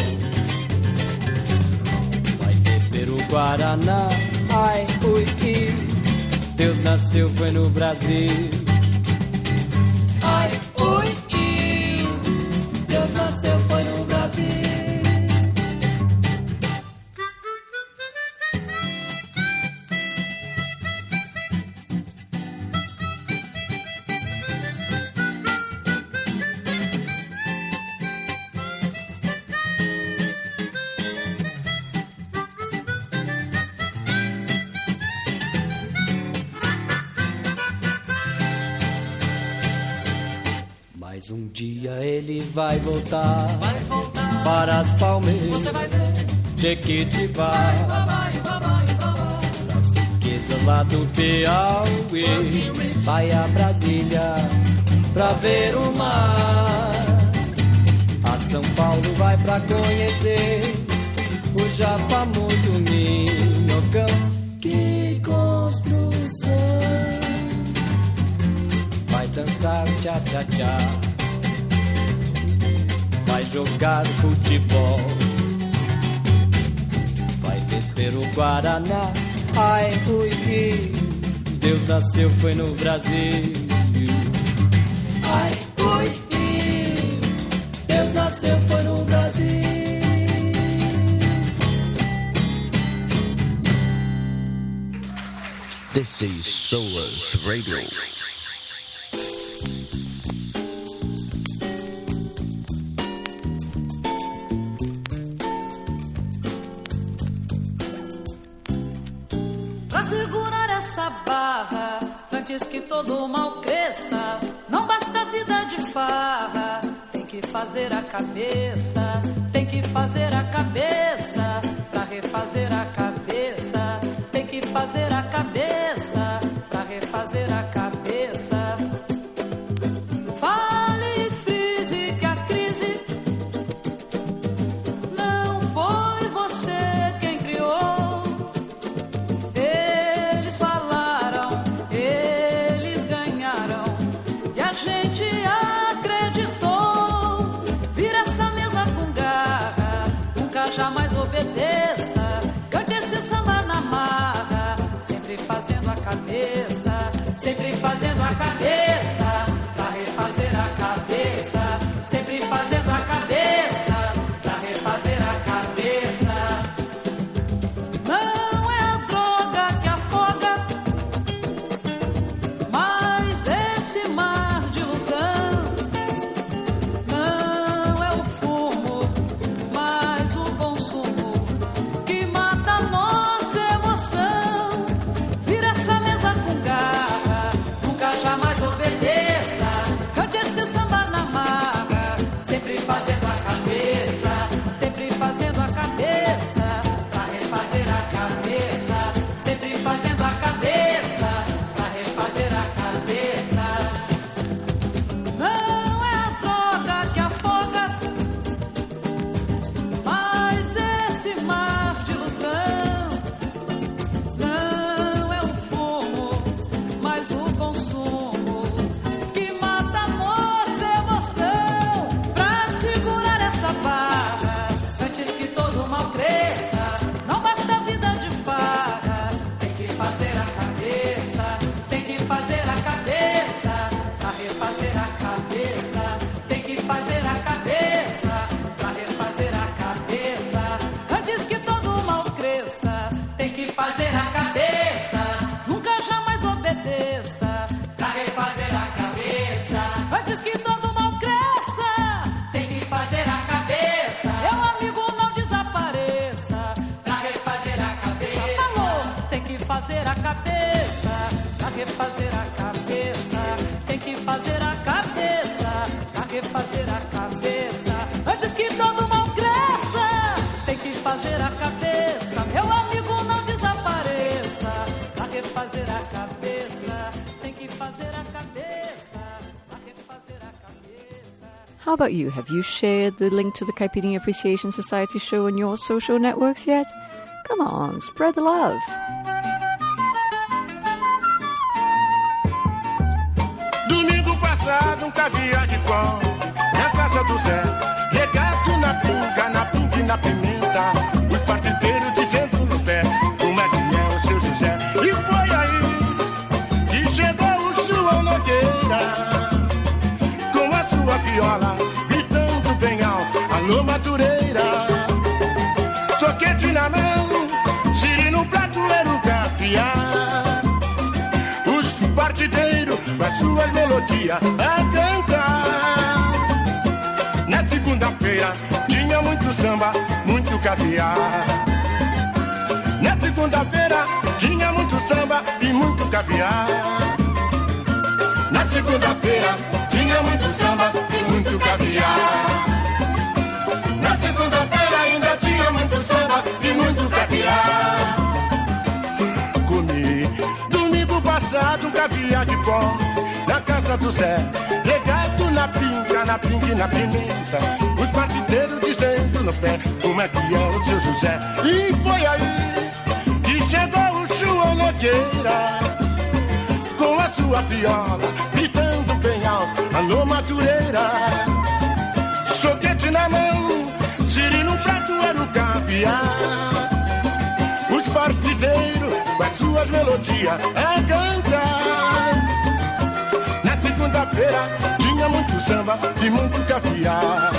vai beber o Guaraná. Ai, ui, Deus nasceu, foi no Brasil. Ai, ui, Deus nasceu, foi no Brasil. Mas um dia ele vai voltar para as palmeiras. Você vai ver. Jequitibá, das riquezas lá do Piauí. Vai a Brasília pra ver o mar. A São Paulo vai pra conhecer o já famoso Minhocão. Que construção! Vai dançar tchá-tchá-tchá, vai jogar futebol, vai beber o Guaraná. Ai, ui, Deus nasceu foi no Brasil. Ai, ui, Deus nasceu foi no Brasil. This is Soul Radio. Pra segurar essa barra, antes que todo mal cresça, não basta vida de farra, tem que fazer a cabeça, tem que fazer a cabeça, pra refazer a cabeça, tem que fazer a cabeça, pra refazer a cabeça. Fale e frise que a crise não foi você quem criou. Eles falaram, eles ganharam e a gente acreditou. Vira essa mesa com garra, nunca jamais obedeça. Cante esse samba na marra, sempre fazendo a cabeça, sempre fazendo a cabeça, pra refazer a cabeça, sempre fazendo a cabeça, pra refazer a cabeça. Não é a droga que afoga, mas esse mar de ilusão. Não é o fumo, mas o consumo que mata a nossa emoção. Vira essa mesa com garra, nunca jamais obedeça. Cante esse samba na marra, sempre fazendo a cabeça, sempre fazendo a cabeça, pra refazer a cabeça, sempre fazendo a cabeça, pra refazer a cabeça. Não é a droga que afoga, mas esse mar de ilusão. Não é o fumo, mas o consumo que mata a nossa emoção. Pra segurar essa barra, antes que todo mal cresça, não basta vida de farra, tem que fazer a cabeça, tem que fazer a cabeça, pra refazer a cabeça, tem que fazer a cabeça, pra refazer a cabeça. Antes que todo mal cresça, tem que fazer a cabeça, nunca jamais obedeça, pra refazer a cabeça. Antes que todo mal cresça, tem que fazer a cabeça. Meu amigo, não desapareça, pra refazer a cabeça. Falou, tem que fazer a cabeça, pra refazer a cabeça, tem que fazer a cabeça, pra refazer a cabeça. Antes que todo mal cresça, tem que fazer a cabeça. Meu amigo, não desapareça, pra refazer a cabeça, tem que fazer a cabeça, pra refazer a cabeça. How about you? Have you shared the link to the Caipirinha Appreciation Society show on your social networks yet? Come on, spread the love. Domingo passado, um caviar de pão na casa do Zé, regado na pinga e na pimenta, os partideiros dizendo no pé como é que é o seu José. E foi aí que chegou o João Nogueira com a sua viola, gritando bem alto: alô, Madureira. Soquete na mão, siri no prato, era o caviar. Os partideiros com as suas melodias a cantar. Na segunda-feira tinha muito samba, muito caviar. Na segunda-feira tinha muito samba e muito caviar. Na segunda-feira tinha muito samba e casa do Zé, regado na pinga, na pinga e na pimenta. Os partideiros dizendo no pé como é que é o seu José. E foi aí que chegou o João Nogueira, com a sua viola, gritando bem alto, alô Madureira. Soquete na mão, siri no prato era o caviar. Os partideiros com as suas melodias a cantar. Na segunda-feira tinha muito samba e muito caviar.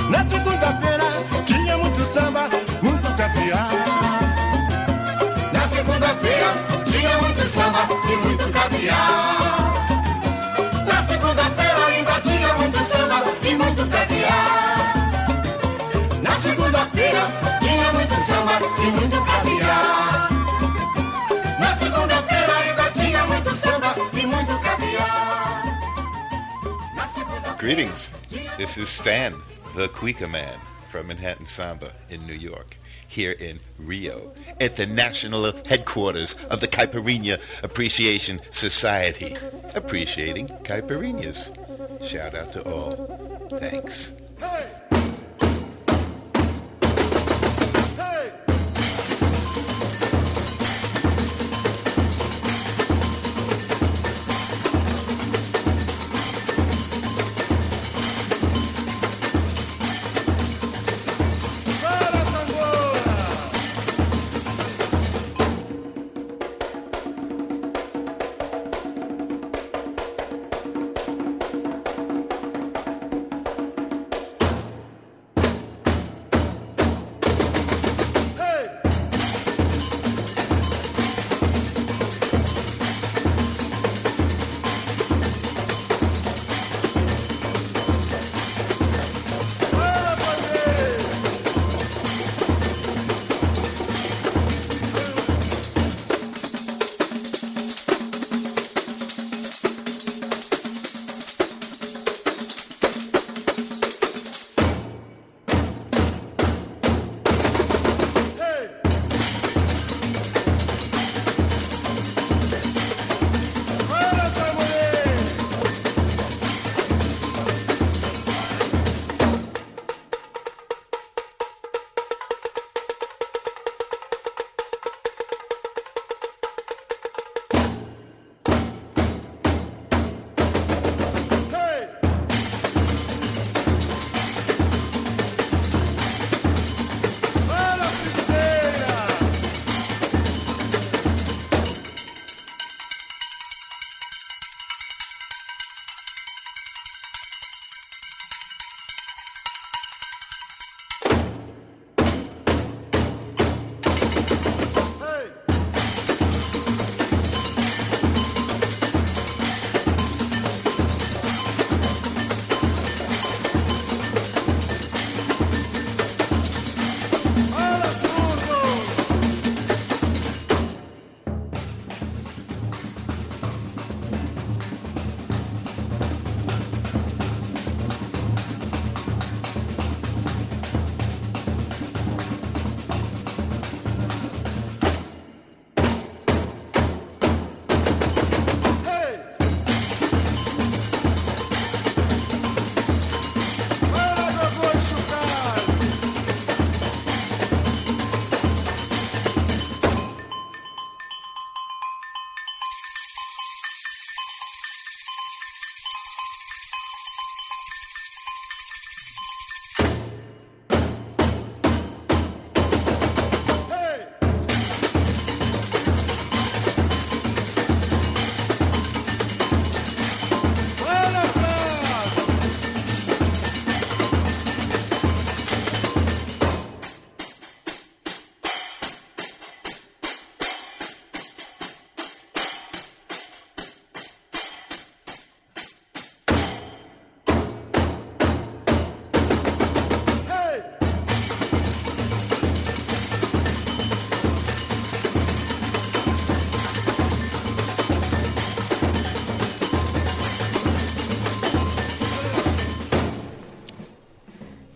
Na segunda-feira tinha muito samba, muito caviar. Na segunda-feira tinha muito samba e muito caviar. Na segunda-feira ainda tinha muito samba e muito caviar. Na segunda-feira tinha muito samba e muito caviar. Na segunda-feira ainda tinha muito samba e muito caviar. Greetings. This is Stan, the Cuica Man from Manhattan Samba in New York, here in Rio, at the national headquarters of the Caipirinha Appreciation Society. Appreciating caipirinhas. Shout out to all. Thanks.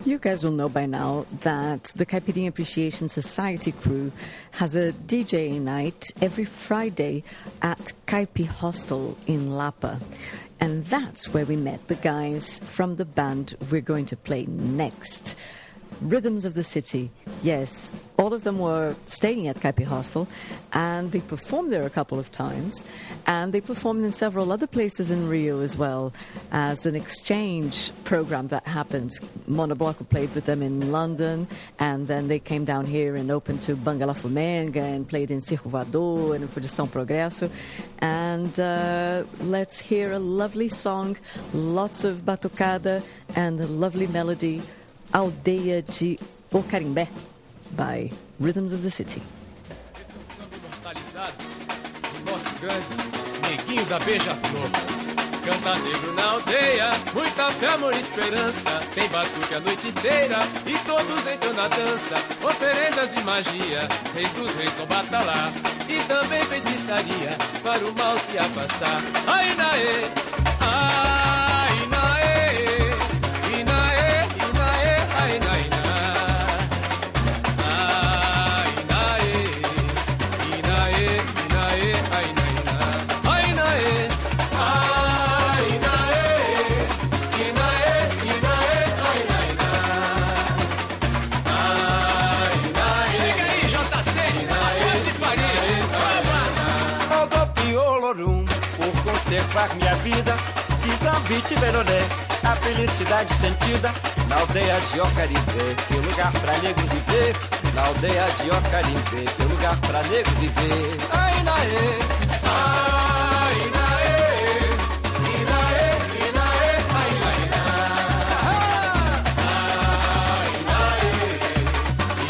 You guys will know by now that the Caipirinha Appreciation Society crew has a DJ night every Friday at Caipi Hostel in Lapa. And that's where we met the guys from the band we're going to play next. Rhythms of the City. Yes, all of them were staying at Caipi Hostel, and they performed there a couple of times, and they performed in several other places in Rio as well as an exchange program that happened. Monobloco played with them in London, and then they came down here and opened to Bangala Fumenga and played in Circo Voador and in Fundição Progresso. And let's hear a lovely song, lots of batucada and a lovely melody, Aldeia de Ocarimbé, by Rhythms of the City. Esse é um samba imortalizado do nosso grande Neguinho da Beija-Flor. Canta negro na aldeia, muita fé, amor e esperança. Tem batuque a noite inteira e todos entram na dança. Oferendas e magia, reis dos reis vão batalhar. E também feitiçaria, para o mal se afastar. Ai, naê, ai, naê. Conservar minha vida, Quizambite, Verolé, a felicidade sentida na aldeia de Ocarimbé, que lugar pra nego viver. Na aldeia de Ocarimbé, que lugar pra nego viver. Ai, naê, ai, naê, inaê, inaê, ai, naê, ai, naê,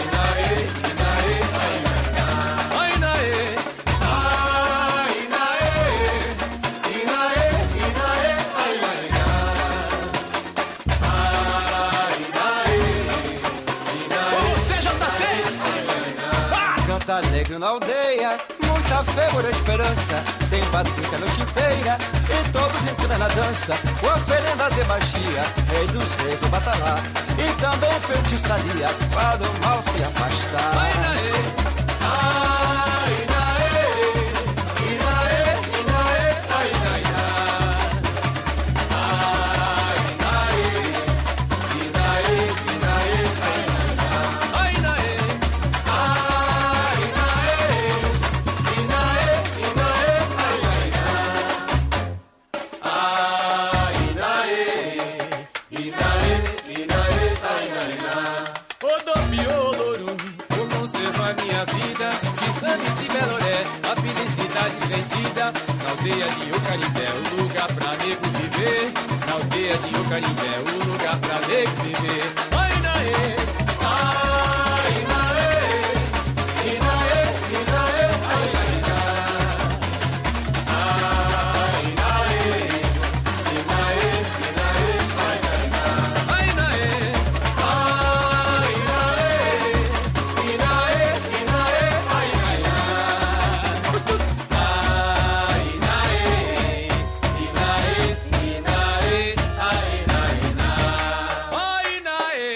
inaê, inaê, ai, naê, ai, naê. Canta negro na aldeia, muita fé, muita esperança. Tem batuque a noite inteira e todos entram na dança. Oferendas e magia, rei dos reis, o batalá. E também feitiçaria, para o mal se afastar. Ai, naê, ai, naê, inaê, inaê, ai, naê, ai, naê, inaê, inaê, ai, naê. Minha vida, Quizambite, Beloré, a felicidade sentida na aldeia de Ocarimbé, o lugar pra nego viver. Na aldeia de Ocarimbé, o lugar pra nego viver. Ai, naê, ai, naê, inaê, inaê, ai, naê, ai, naê, inaê, inaê, ai, naê, ai, naê, ai, naê, inaê. Ai, naê,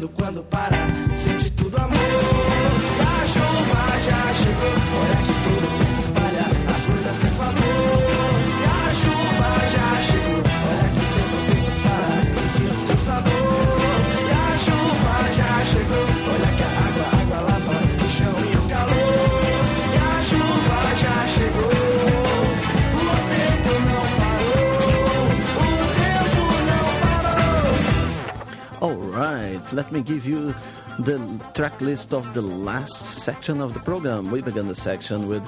quando para, sente tudo amor. E a chuva já chegou, olha que tudo vem se espalhar, as coisas sem favor. E a chuva já chegou, olha que o tempo para, se sinta seu sabor. E a chuva já chegou, olha que a água lava o chão e o calor. E a chuva já chegou, o tempo não parou, o tempo não parou. All right, let me give you the track list of the last section of the program. We began the section with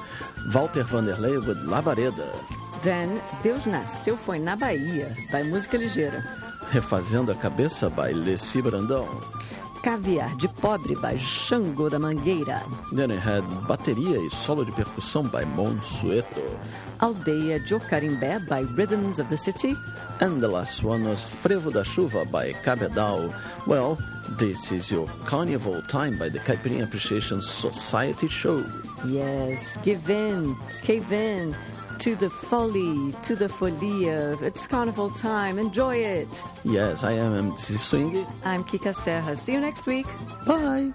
Walter Vanderlei with Labareda. Then, Deus Nasceu Foi na Bahia, by Música Ligeira. Refazendo a Cabeça, by Leci Brandão. Caviar de Pobre, by Xangô da Mangueira. Then it had Bateria e Solo de Percussão, by Monsueto. Aldeia de Ocarimbé, by Rhythms of the City. And the last one was Frevo da Chuva, by Cabedal. Well, this is your carnival time by the Caipirinha Appreciation Society show. Yes, give in, cave in to the folly, to the folia. It's carnival time. Enjoy it. Yes, I am MC Swing. I'm Kika Serra. See you next week. Bye.